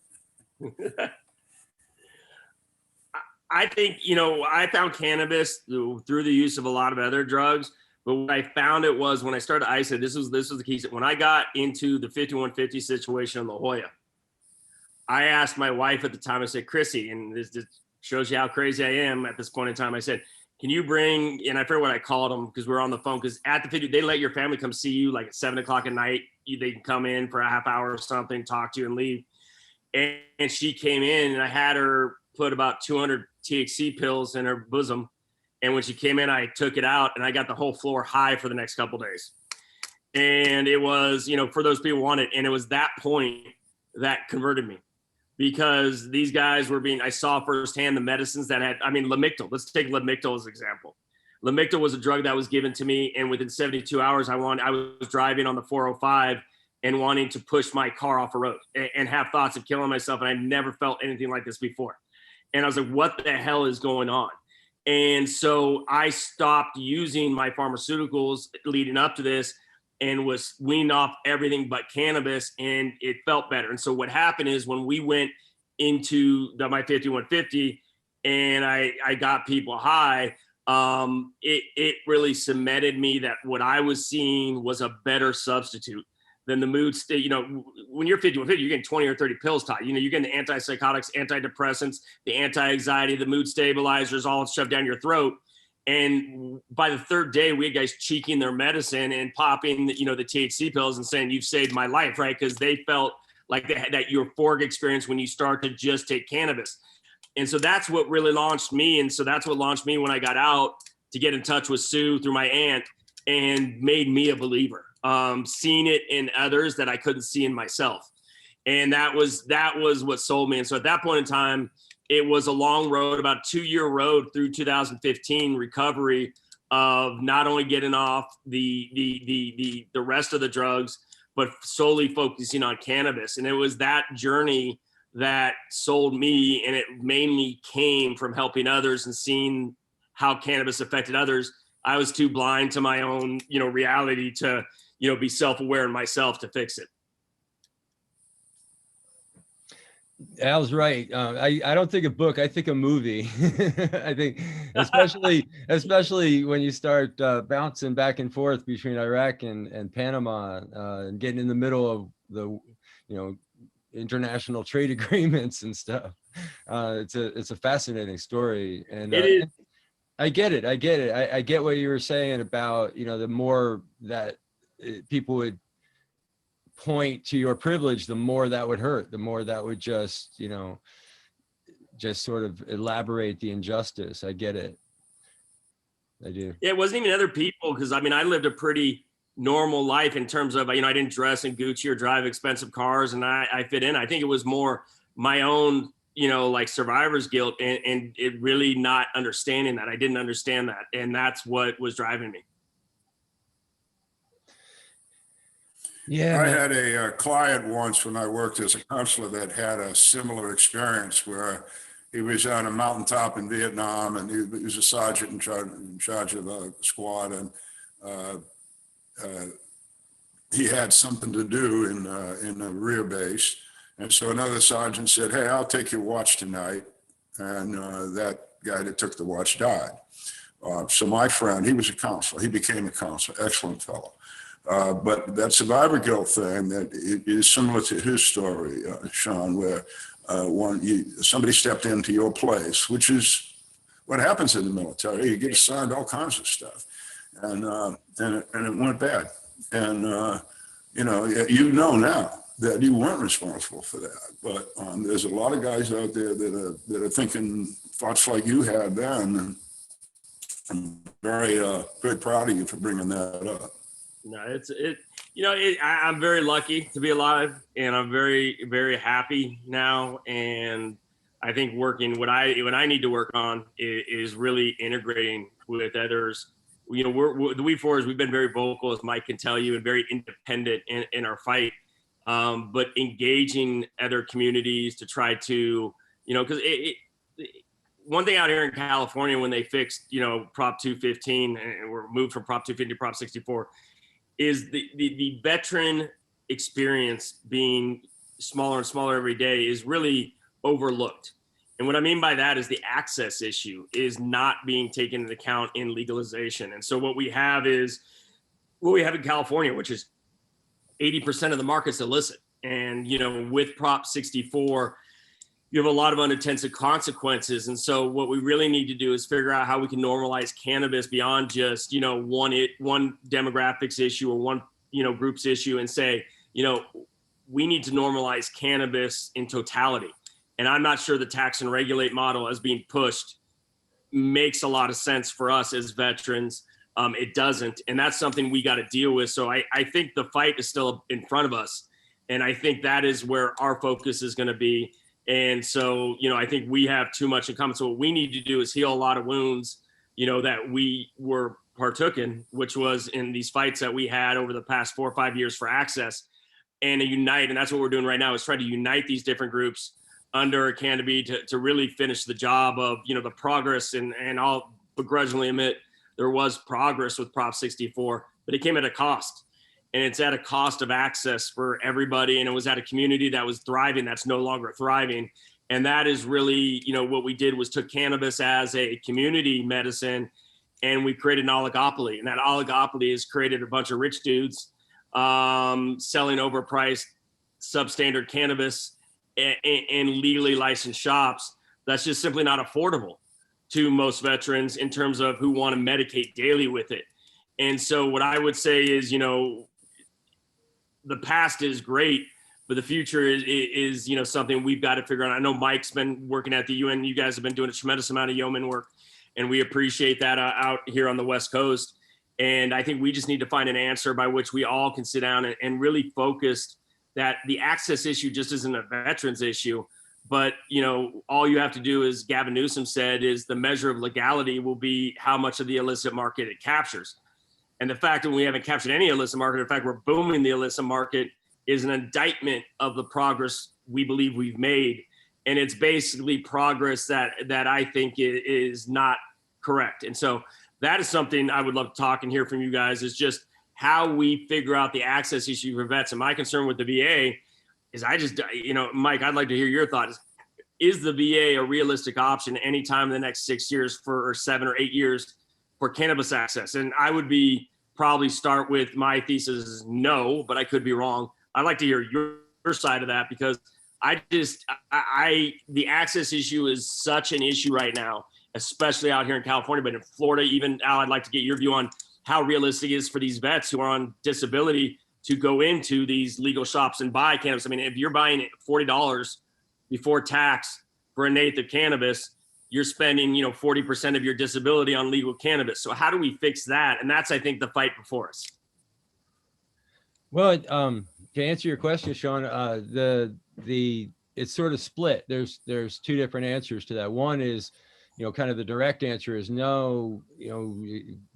I think, you know, I found cannabis through the use of a lot of other drugs, but what I found it was when I started ISA, this was the key. When I got into the 5150 situation in La Jolla, I asked my wife at the time, I said, Chrissy, and this shows you how crazy I am at this point in time. I said, can you bring, and I forget what I called them because we were on the phone, because at the 50, they let your family come see you like at 7 o'clock at night. They can come in for a half hour or something, talk to you and leave. And she came in and I had her put about 200 THC pills in her bosom. And when she came in, I took it out and I got the whole floor high for the next couple of days. And it was, you know, for those people who want it. And it was that point that converted me, because these guys were I saw firsthand the medicines that had, I mean, Lamictal, let's take Lamictal as an example. Lamictal was a drug that was given to me. And within 72 hours, I was driving on the 405 and wanting to push my car off a road and have thoughts of killing myself. And I never felt anything like this before. And I was like, what the hell is going on? And so I stopped using my pharmaceuticals leading up to this and was weaned off everything but cannabis, and it felt better. And so what happened is when we went into my 5150 and I got people high, it really cemented me that what I was seeing was a better substitute than the mood state. You know, when you're 5150, you're getting 20 or 30 pills tied. You know, you're getting the antipsychotics, antidepressants, the anti-anxiety, the mood stabilizers all shoved down your throat. And by the third day, we had guys cheeking their medicine and popping, you know, the THC pills and saying, you've saved my life, right? Because they felt like that euphoric experience when you start to just take cannabis. And so that's what really launched me. And so that's what launched me when I got out to get in touch with Sue through my aunt and made me a believer. Seeing it in others that I couldn't see in myself. And that was what sold me. And so at that point in time, it was a long road, about a 2-year road through 2015 recovery of not only getting off the rest of the drugs, but solely focusing on cannabis. And it was that journey that sold me. And it mainly came from helping others and seeing how cannabis affected others. I was too blind to my own, you know, reality to, you know, be self-aware in myself to fix it. Al's right. I don't think a book, I think a movie. I think especially when you start bouncing back and forth between Iraq and Panama and getting in the middle of the, you know, international trade agreements and stuff. It's a fascinating story. And it is. I get it. I get what you were saying about, you know, the more that people would point to your privilege, the more that would hurt, the more that would just, you know, just sort of elaborate the injustice. I get it. I do. Yeah, it wasn't even other people, because I mean, I lived a pretty normal life in terms of, I didn't dress in Gucci or drive expensive cars, and I fit in. I think it was more my own, like survivor's guilt, and it really not understanding that. I didn't understand that, and that's what was driving me. Yeah, I man. had a client once when I worked as a counselor that had a similar experience where he was on a mountaintop in Vietnam, and he was a sergeant in charge of a squad, and uh, he had something to do in the rear base. And so another sergeant said, "Hey, I'll take your watch tonight." And that guy that took the watch died. So my friend, he was a counselor. He became a counselor, excellent fellow. But that survivor guilt thing, that it is similar to his story, Sean, where somebody stepped into your place, which is what happens in the military. You get assigned all kinds of stuff, and it went bad. And now that you weren't responsible for that. But there's a lot of guys out there that are thinking thoughts like you had then. And I'm very proud of you for bringing that up. No, I'm very lucky to be alive, and I'm very, very happy now. And I think working what I need to work on is really integrating with others. The We4s, we've been very vocal, as Mike can tell you, and very independent in our fight. But engaging other communities to try to, because one thing out here in California, when they fixed, Prop 215, and we're moved from Prop 250 to Prop 64, is the veteran experience being smaller and smaller every day is really overlooked. And what I mean by that is the access issue is not being taken into account in legalization. And so what we have in California, which is 80% of the market's illicit. And, with Prop 64, you have a lot of unintended consequences. And so what we really need to do is figure out how we can normalize cannabis beyond just, one demographics issue or one, group's issue, and say, we need to normalize cannabis in totality. And I'm not sure the tax and regulate model as being pushed makes a lot of sense for us as veterans. It doesn't. And that's something we got to deal with. So I think the fight is still in front of us. And I think that is where our focus is going to be. And so, I think we have too much in common. So what we need to do is heal a lot of wounds, that we were partook in, which was in these fights that we had over the past 4 or 5 years for access, and to unite. And that's what we're doing right now, is try to unite these different groups under a canopy to really finish the job of, the progress. And I'll begrudgingly admit there was progress with Prop 64, but it came at a cost. And it's at a cost of access for everybody. And it was at a community that was thriving that's no longer thriving. And that is really, what we did was took cannabis as a community medicine, and we created an oligopoly. And that oligopoly has created a bunch of rich dudes selling overpriced, substandard cannabis in legally licensed shops. That's just simply not affordable to most veterans in terms of who want to medicate daily with it. And so what I would say is, the past is great, but the future is something we've got to figure out. I know Mike's been working at the UN. You guys have been doing a tremendous amount of yeoman work, and we appreciate that out here on the West Coast. And I think we just need to find an answer by which we all can sit down and really focus that the access issue just isn't a veterans issue. But, all you have to do, as Gavin Newsom said, is the measure of legality will be how much of the illicit market it captures. And the fact that we haven't captured any illicit market, in fact, we're booming the illicit market, is an indictment of the progress we believe we've made. And it's basically progress that I think is not correct. And so that is something I would love to talk and hear from you guys, is just how we figure out the access issue for vets. And my concern with the VA is Mike, I'd like to hear your thoughts. Is the VA a realistic option anytime in the next 6 years or 7 or 8 years for cannabis access? And I would probably start with my thesis is no, but I could be wrong. I'd like to hear your side of that, because the access issue is such an issue right now, especially out here in California, but in Florida, even Al, I'd like to get your view on how realistic it is for these vets who are on disability to go into these legal shops and buy cannabis. I mean, if you're buying $40 before tax for an eighth of cannabis, you're spending, 40% of your disability on legal cannabis. So how do we fix that? And that's, I think, the fight before us. Well, to answer your question, Sean, it's sort of split. There's two different answers to that. One is, kind of the direct answer is no,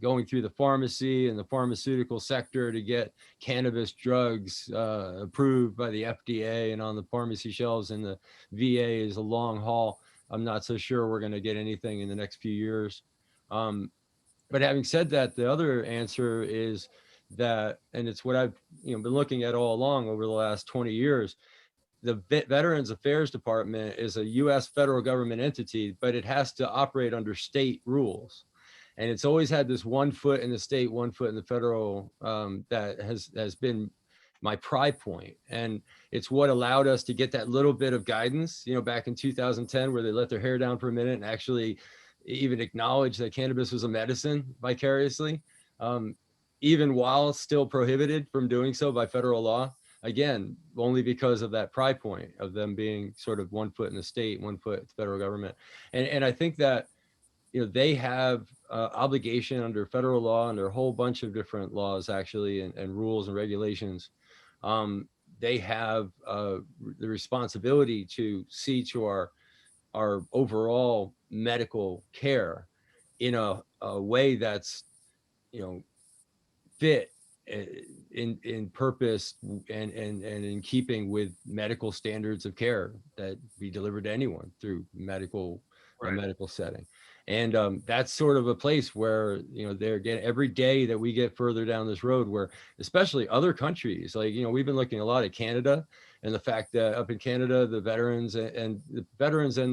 going through the pharmacy and the pharmaceutical sector to get cannabis drugs approved by the FDA and on the pharmacy shelves in the VA is a long haul. I'm not so sure we're going to get anything in the next few years. But having said that, the other answer is that, and it's what I've been looking at all along over the last 20 years, the Veterans Affairs Department is a U.S. federal government entity, but it has to operate under state rules. And it's always had this 1 foot in the state, 1 foot in the federal, that has been my pry point. And it's what allowed us to get that little bit of guidance, back in 2010, where they let their hair down for a minute and actually even acknowledge that cannabis was a medicine vicariously, even while still prohibited from doing so by federal law. Again, only because of that pry point of them being sort of 1 foot in the state, 1 foot in the federal government. And I think that, they have obligation under federal law, under a whole bunch of different laws, actually, and rules and regulations. They have the responsibility to see to our overall medical care in a way that's, fit in purpose and in keeping with medical standards of care that be delivered to anyone through a medical setting. And that's sort of a place where, they're getting, every day that we get further down this road, where especially other countries, like, we've been looking a lot at Canada, and the fact that up in Canada, the veterans and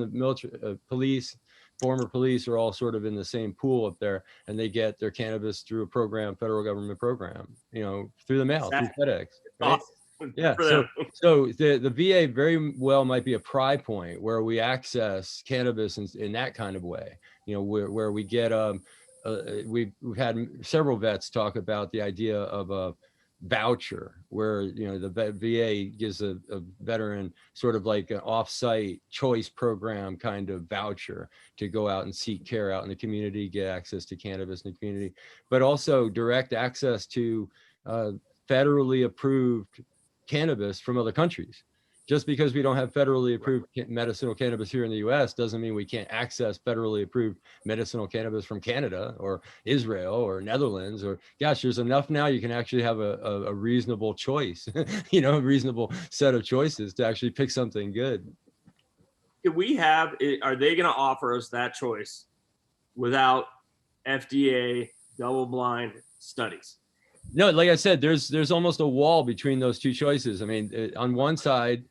the military, police, former police are all sort of in the same pool up there, and they get their cannabis through a program, federal government program, through the mail, through FedEx. Right? Awesome. Yeah. So the VA very well might be a pry point where we access cannabis in that kind of way, where we get, we've had several vets talk about the idea of a voucher where, the VA gives a veteran sort of like an off-site choice program kind of voucher to go out and seek care out in the community, get access to cannabis in the community, but also direct access to federally approved cannabis from other countries. Just because we don't have federally approved medicinal cannabis here in the US doesn't mean we can't access federally approved medicinal cannabis from Canada or Israel or Netherlands, or gosh, there's enough now. You can actually have a reasonable choice, a reasonable set of choices to actually pick something good. Are they going to offer us that choice without FDA double-blind studies? No, like I said, there's almost a wall between those two choices. I mean, on one side,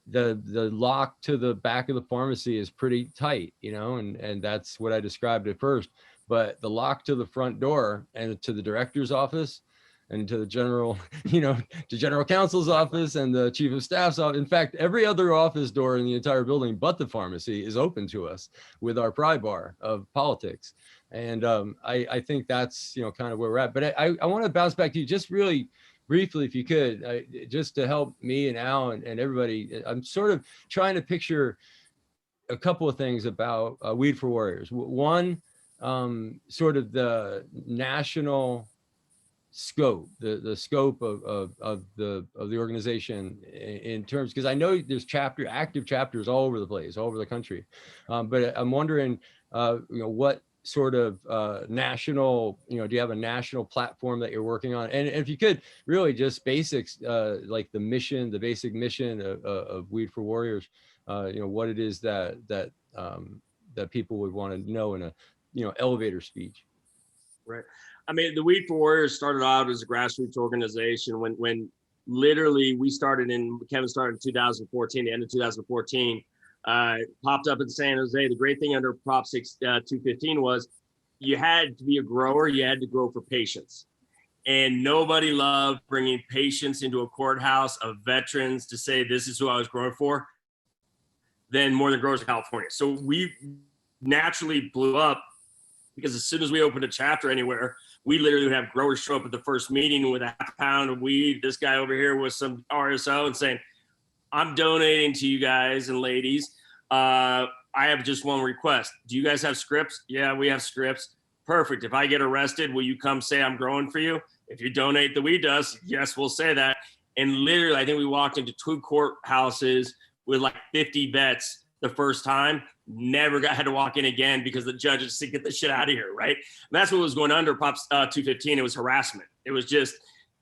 the lock to the back of the pharmacy is pretty tight, and that's what I described at first. But the lock to the front door and to the director's office and to the general, to general counsel's office and the chief of staff's office. In fact, every other office door in the entire building but the pharmacy is open to us with our pry bar of politics. And I think that's, kind of where we're at. But I want to bounce back to you just really briefly, if you could, just to help me and Al and everybody. I'm sort of trying to picture a couple of things about Weed for Warriors. One, sort of the national scope, the scope of the organization in terms, because I know there's active chapters all over the place, all over the country. But I'm wondering, what sort of national, do you have a national platform that you're working on? And if you could really just basics, like the basic mission of Weed for Warriors, what it is that people would want to know in a, elevator speech. Right. I mean, the Weed for Warriors started out as a grassroots organization when literally Kevin started in 2014, the end of 2014, popped up in San Jose. The great thing under Prop 215 was you had to be a grower, you had to grow for patients. And nobody loved bringing patients into a courthouse of veterans to say, this is who I was growing for, than more than growers in California. So we naturally blew up because as soon as we opened a chapter anywhere, we literally would have growers show up at the first meeting with a half pound of weed. This guy over here with some RSO and saying, I'm donating to you guys and ladies. I I have just one request. Do you guys have scripts? Yeah, we have scripts. Perfect. If I get arrested, will you come say I'm growing for you? If you donate the weed to us, yes, we'll say that. And literally, I think we walked into 2 courthouses with like 50 vets the first time. Never had to walk in again because the judges said, get the shit out of here, right? And that's what was going under Prop 215. It was harassment. It was just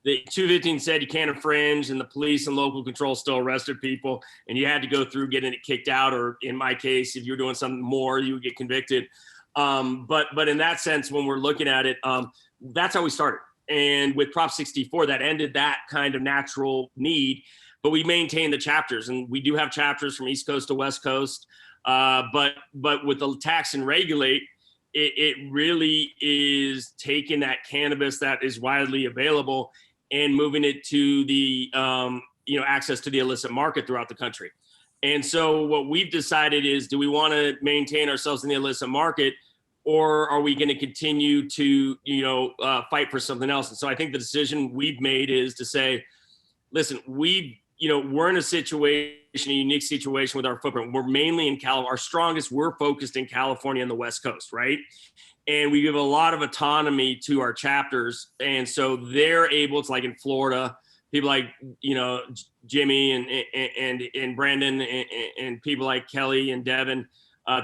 the 215 said you can't infringe, and the police and local control still arrested people, and you had to go through getting it kicked out, or in my case, if you were doing something more, you would get convicted. But in that sense, when we're looking at it, that's how we started. And with Prop 64, that ended that kind of natural need, but we maintain the chapters, and we do have chapters from East Coast to West Coast. But with the tax and regulate, it really is taking that cannabis that is widely available and moving it to the access to the illicit market throughout the country. And so what we've decided is, do we want to maintain ourselves in the illicit market, or are we going to continue to fight for something else? And so I think the decision we've made is to say, listen, we're in a unique situation with our footprint. We're mainly in California. We're focused in California and the West Coast, right? And we give a lot of autonomy to our chapters. And so they're able to, like in Florida, people like, Jimmy and Brandon and people like Kelly and Devin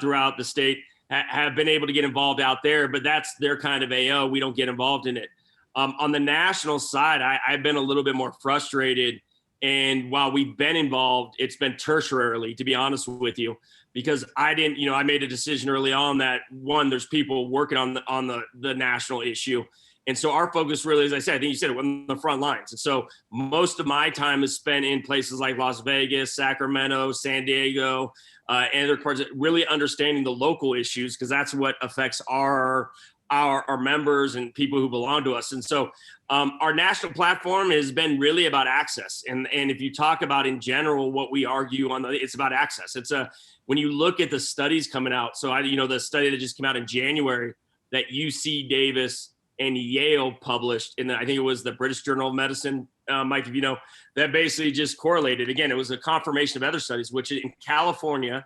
throughout the state have been able to get involved out there, but that's their kind of AO. We don't get involved in it. On the national side, I've been a little bit more frustrated. And while we've been involved, it's been tertiarily, to be honest with you, because I made a decision early on that, one, there's people working on the national issue. And so our focus really, as I said, I think you said it, on the front lines. And so most of my time is spent in places like Las Vegas, Sacramento, San Diego, and other parts, really understanding the local issues, because that's what affects our members and people who belong to us. And so our national platform has been really about access. And if you talk about in general, what we argue it's about access. When you look at the studies coming out, so the study that just came out in January that UC Davis and Yale published, and I think it was the British Journal of Medicine, Mike, if you know, that basically just correlated. Again, it was a confirmation of other studies, which in California,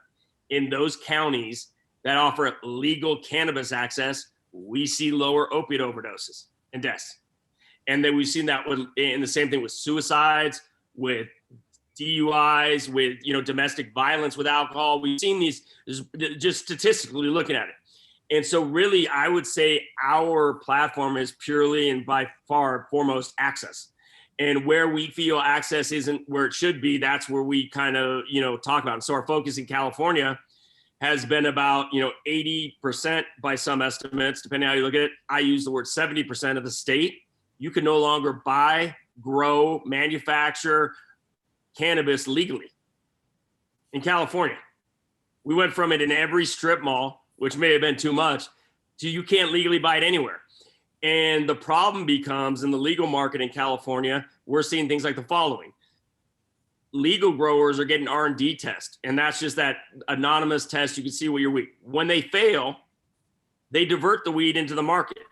in those counties that offer legal cannabis access, we see lower opiate overdoses and deaths. And then we've seen that in the same thing with suicides, with DUIs, with domestic violence with alcohol. We've seen these just statistically looking at it. And so really, I would say our platform is purely and by far foremost access. And where we feel access isn't where it should be, that's where we kind of, talk about. And so our focus in California has been about, 80% by some estimates, depending on how you look at it. I use the word 70% of the state. You can no longer buy, grow, manufacture cannabis legally in California. We went from it in every strip mall, which may have been too much, to you can't legally buy it anywhere. And the problem becomes, in the legal market in California, we're seeing things like the following. Legal growers are getting R&D tests, and that's just that anonymous test. You can see what your weed. When they fail, they divert the weed into the market.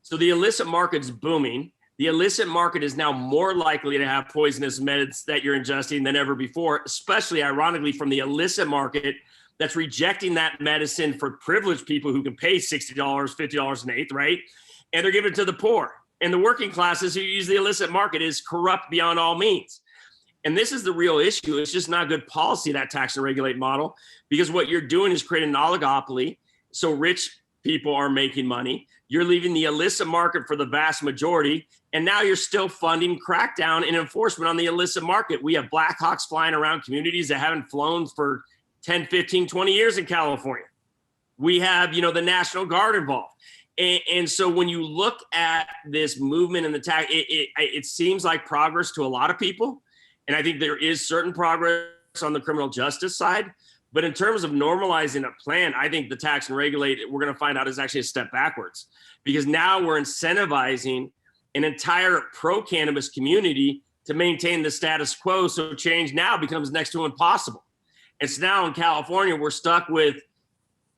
So the illicit market's booming. The illicit market is now more likely to have poisonous meds that you're ingesting than ever before, especially ironically from the illicit market that's rejecting that medicine for privileged people who can pay $60, $50 an eighth, right? And they're giving it to the poor. And the working classes who use the illicit market is corrupt beyond all means. And this is the real issue. It's just not good policy, that tax and regulate model, because what you're doing is creating an oligopoly. So rich people are making money. You're leaving the illicit market for the vast majority. And now you're still funding crackdown and enforcement on the illicit market. We have Black Hawks flying around communities that haven't flown for 10, 15, 20 years in California. We have, the National Guard involved. And so when you look at this movement and the tax, it seems like progress to a lot of people. And I think there is certain progress on the criminal justice side. But in terms of normalizing a plan, I think the tax and regulate, we're going to find out, is actually a step backwards, because now we're incentivizing an entire pro-cannabis community to maintain the status quo. So change now becomes next to impossible. It's now in California, we're stuck with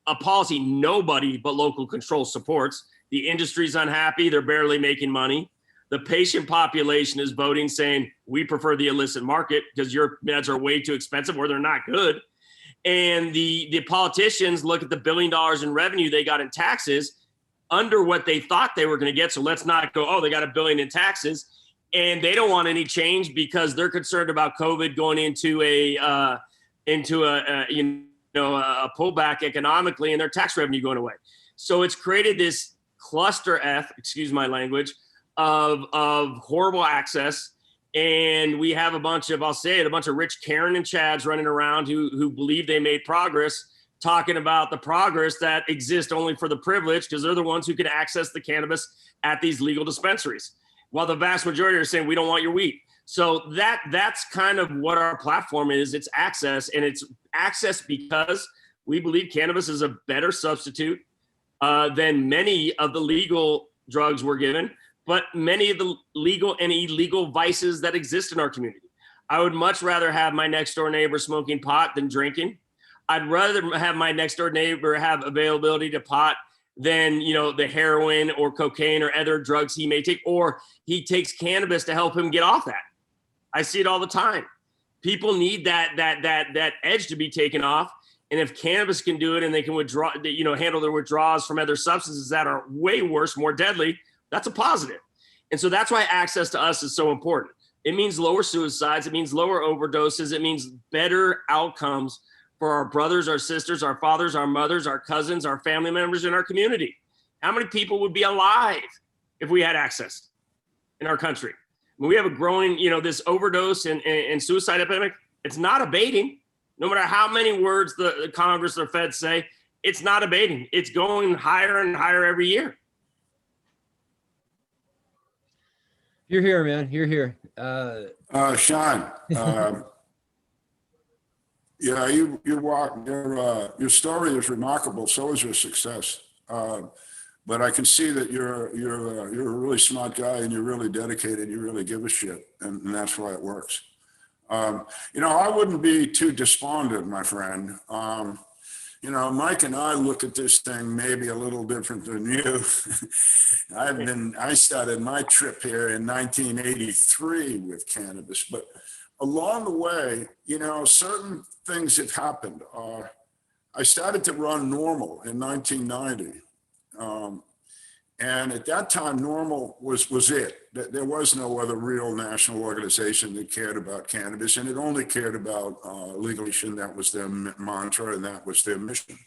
a policy nobody but local control supports. The industry's unhappy. They're barely making money. The patient population is voting saying, we prefer the illicit market because your meds are way too expensive or they're not good. And the politicians look at the $1 billion in revenue they got in taxes under what they thought they were going to get. So let's not go, oh, they got $1 billion in taxes. And they don't want any change because they're concerned about COVID going into a pullback economically and their tax revenue going away. So it's created this cluster F, excuse my language, of horrible access. And we have a bunch of rich Karen and Chads running around who believe they made progress, talking about the progress that exists only for the privileged because they're the ones who can access the cannabis at these legal dispensaries, while the vast majority are saying we don't want your weed. So that's kind of what our platform is. It's access, and it's access because we believe cannabis is a better substitute than many of the legal drugs we're given, but many of the legal and illegal vices that exist in our community. I would much rather have my next door neighbor smoking pot than drinking. I'd rather have my next door neighbor have availability to pot than, the heroin or cocaine or other drugs he may take, or he takes cannabis to help him get off that. I see it all the time. People need that edge to be taken off. And if cannabis can do it and they can withdraw, handle their withdrawals from other substances that are way worse, more deadly, that's a positive. And so that's why access to us is so important. It means lower suicides. It means lower overdoses. It means better outcomes for our brothers, our sisters, our fathers, our mothers, our cousins, our family members in our community. How many people would be alive if we had access in our country? When we have a growing, this overdose and suicide epidemic, it's not abating. No matter how many words the Congress or Fed say, it's not abating. It's going higher and higher every year. You're here, man. You're here. Sean, yeah, your story is remarkable. So is your success. But I can see that you're a really smart guy and you're really dedicated. You really give a shit, and that's why it works. I wouldn't be too despondent, my friend. Mike and I look at this thing maybe a little different than you. I started my trip here in 1983 with cannabis, but along the way, certain things have happened. I started to run NORML in 1990. And at that time, NORML was it. There was no other real national organization that cared about cannabis, and it only cared about legalization. That was their mantra, and that was their mission.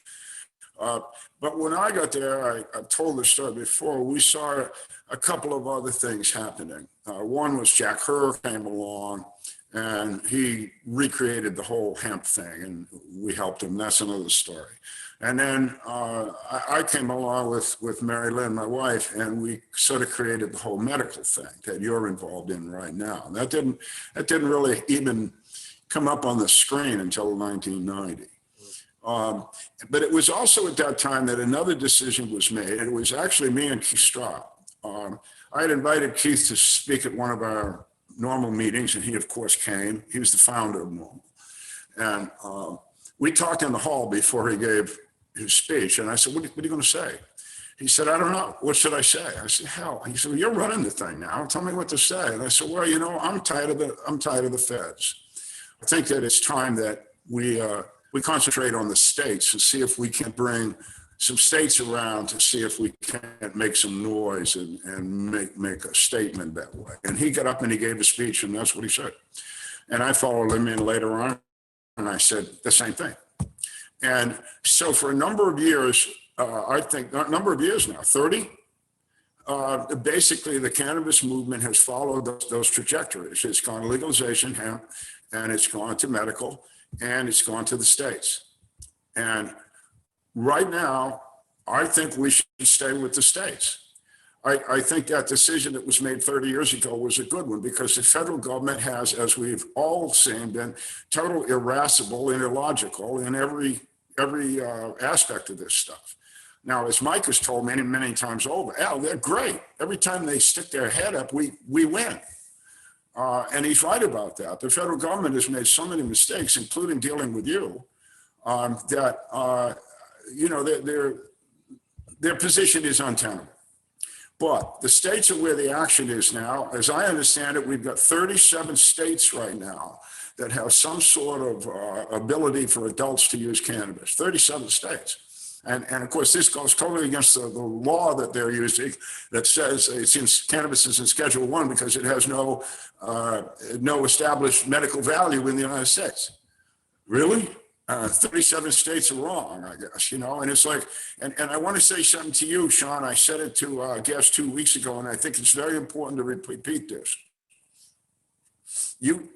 But when I got there, I've told this story before, we saw a couple of other things happening. One was Jack Herr came along, and he recreated the whole hemp thing, and we helped him. That's another story. And then I came along with Mary Lynn, my wife, and we sort of created the whole medical thing that you're involved in right now. That didn't really even come up on the screen until 1990. But it was also at that time that another decision was made. It was actually me and Keith Straub. I had invited Keith to speak at one of our NORML meetings, and he, of course, came. He was the founder of NORML. And we talked in the hall before he gave his speech, and I said, what are you going to say? He said, I don't know. What should I say? I said, hell. He said, well, you're running the thing now. Tell me what to say. And I said, well, I'm tired of the feds. I think that it's time that we concentrate on the states and see if we can bring some states around to see if we can't make some noise and make a statement that way. And he got up and he gave a speech, and that's what he said. And I followed him in later on, and I said the same thing. And so for a number of years, I think a number of years now, 30, basically the cannabis movement has followed those trajectories. It's gone to legalization, hemp, and it's gone to medical, and it's gone to the states. And right now, I think we should stay with the states. I think that decision that was made 30 years ago was a good one, because the federal government has, as we've all seen, been total irascible and illogical in every aspect of this stuff. Now, as Mike has told many, many times over, they're great. Every time they stick their head up, we win. And he's right about that. The federal government has made so many mistakes, including dealing with you, that their position is untenable. But the states are where the action is now. As I understand it, we've got 37 states right now that have some sort of ability for adults to use cannabis, 37 states. And of course, this goes totally against the law that they're using that says cannabis is in Schedule 1 because it has no established medical value in the United States. Really? 37 states are wrong, I guess, and it's like, and I want to say something to you, Sean. I said it to a guest 2 weeks ago, and I think it's very important to repeat this. You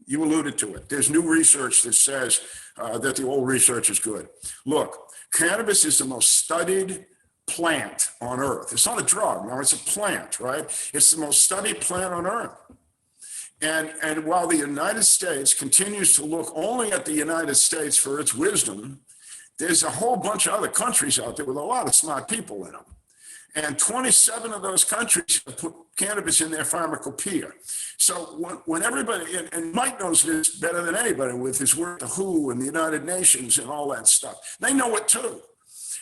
alluded to it. There's new research that says that the old research is good. Look, cannabis is the most studied plant on earth. It's not a drug, no, it's a plant, right? It's the most studied plant on earth. And while the United States continues to look only at the United States for its wisdom, there's a whole bunch of other countries out there with a lot of smart people in them. And 27 of those countries have put cannabis in their pharmacopoeia. So when everybody, and Mike knows this better than anybody with his work at the WHO and the United Nations and all that stuff, they know it too.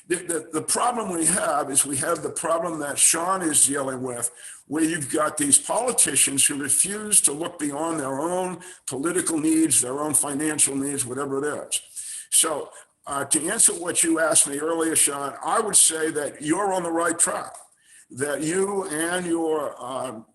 The problem we have is we have the problem that Sean is dealing with, where you've got these politicians who refuse to look beyond their own political needs, their own financial needs, whatever it is. So to answer what you asked me earlier, Sean, I would say that you're on the right track, that you and your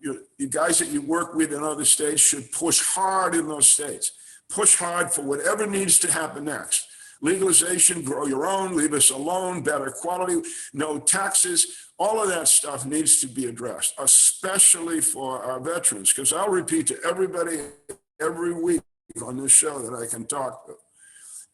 guys that you work with in other states should push hard in those states, push hard for whatever needs to happen next. Legalization, grow your own, leave us alone, better quality, no taxes, all of that stuff needs to be addressed, especially for our veterans, because I'll repeat to everybody every week on this show that I can talk to.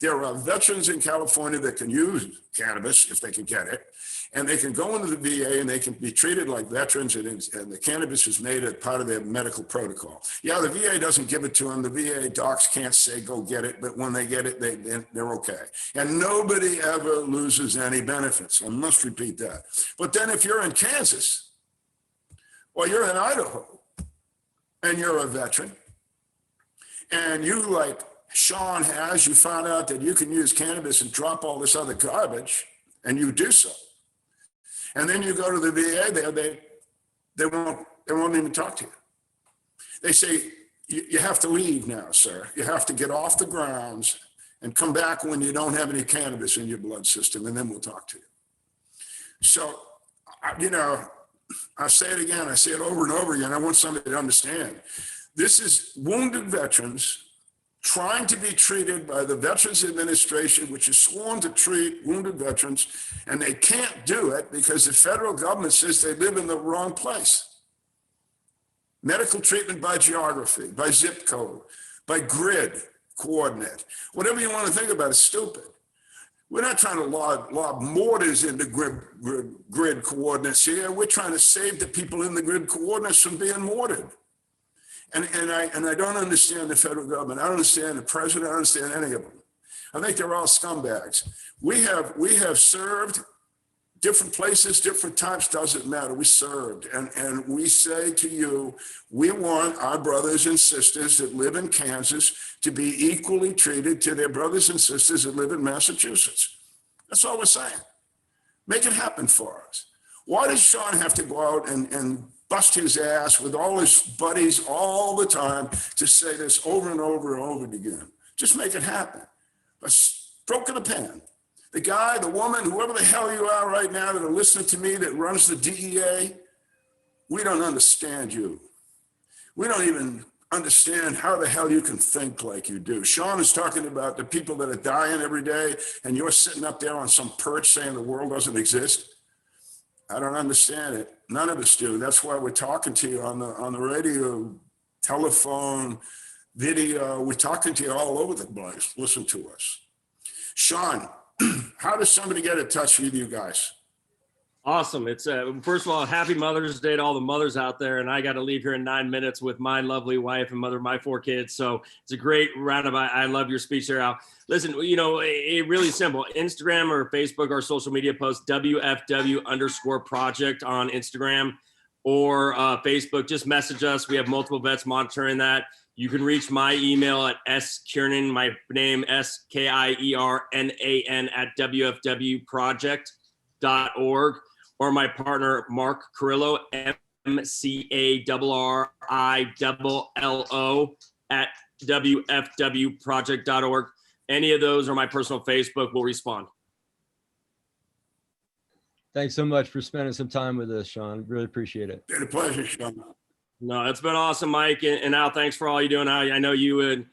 There are veterans in California that can use cannabis if they can get it, and they can go into the VA and they can be treated like veterans, and the cannabis is made as part of their medical protocol. Yeah, the VA doesn't give it to them. The VA docs can't say, go get it, but when they get it, they're okay. And nobody ever loses any benefits. I must repeat that. But then if you're in Kansas, or you're in Idaho, and you're a veteran, and you, like Sean has, you found out that you can use cannabis and drop all this other garbage, and you do so. And then you go to the VA, they won't even talk to you. They say, you have to leave now, sir. You have to get off the grounds and come back when you don't have any cannabis in your blood system, and then we'll talk to you. So, I say it again, I say it over and over again. I want somebody to understand. This is wounded veterans trying to be treated by the Veterans Administration, which is sworn to treat wounded veterans, and they can't do it because the federal government says they live in the wrong place. Medical treatment by geography, by zip code, by grid coordinate, whatever you want to think about is stupid. We're not trying to lob mortars into grid coordinates here. We're trying to save the people in the grid coordinates from being mortared. And I don't understand the federal government. I don't understand the president. I don't understand any of them. I think they're all scumbags. We have served different places, different times, doesn't matter. We served. And we say to you, we want our brothers and sisters that live in Kansas to be equally treated to their brothers and sisters that live in Massachusetts. That's all we're saying. Make it happen for us. Why does Sean have to go out and bust his ass with all his buddies all the time to say this over and over and over again? Just make it happen. A stroke of the pen. The guy, the woman, whoever the hell you are right now that are listening to me that runs the DEA, we don't understand you. We don't even understand how the hell you can think like you do. Sean is talking about the people that are dying every day, and you're sitting up there on some perch saying the world doesn't exist. I don't understand it. None of us do. That's why we're talking to you on the radio, telephone, video. We're talking to you all over the place. Listen to us. Sean, how does somebody get in touch with you guys? Awesome. It's first of all, happy Mother's Day to all the mothers out there. And I got to leave here in 9 minutes with my lovely wife and mother of my 4 kids. So it's a great roundabout. I love your speech there, Al. Listen, it really simple. Instagram or Facebook or social media posts, WFW_project on Instagram or Facebook. Just message us. We have multiple vets monitoring that. You can reach my email at skiernan, my name, SKIERNAN @ WFWproject.org. or my partner, Mark Carrillo, MCARRILLO at WFWproject.org. Any of those or my personal Facebook will respond. Thanks so much for spending some time with us, Sean. Really appreciate it. Been a pleasure, Sean. No, it's been awesome, Mike. And Al, thanks for all you're doing. I know you and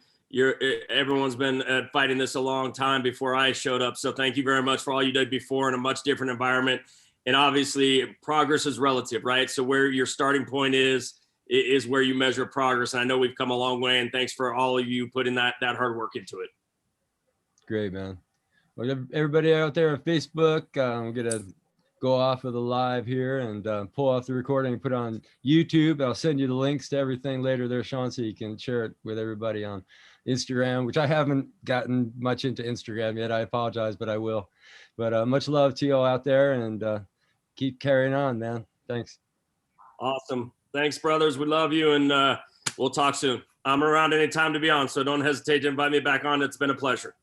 everyone's been fighting this a long time before I showed up. So thank you very much for all you did before in a much different environment. And obviously progress is relative, right? So where your starting point is where you measure progress. And I know we've come a long way, and thanks for all of you putting that hard work into it. Great, man. Well, everybody out there on Facebook, I'm going to go off of the live here and pull off the recording and put it on YouTube. I'll send you the links to everything later there, Sean, so you can share it with everybody on Instagram, which I haven't gotten much into Instagram yet. I apologize, but I will. But much love to you all out there, and keep carrying on, man. Thanks. Awesome. Thanks, brothers. We love you, and we'll talk soon. I'm around anytime to be on, so don't hesitate to invite me back on. It's been a pleasure.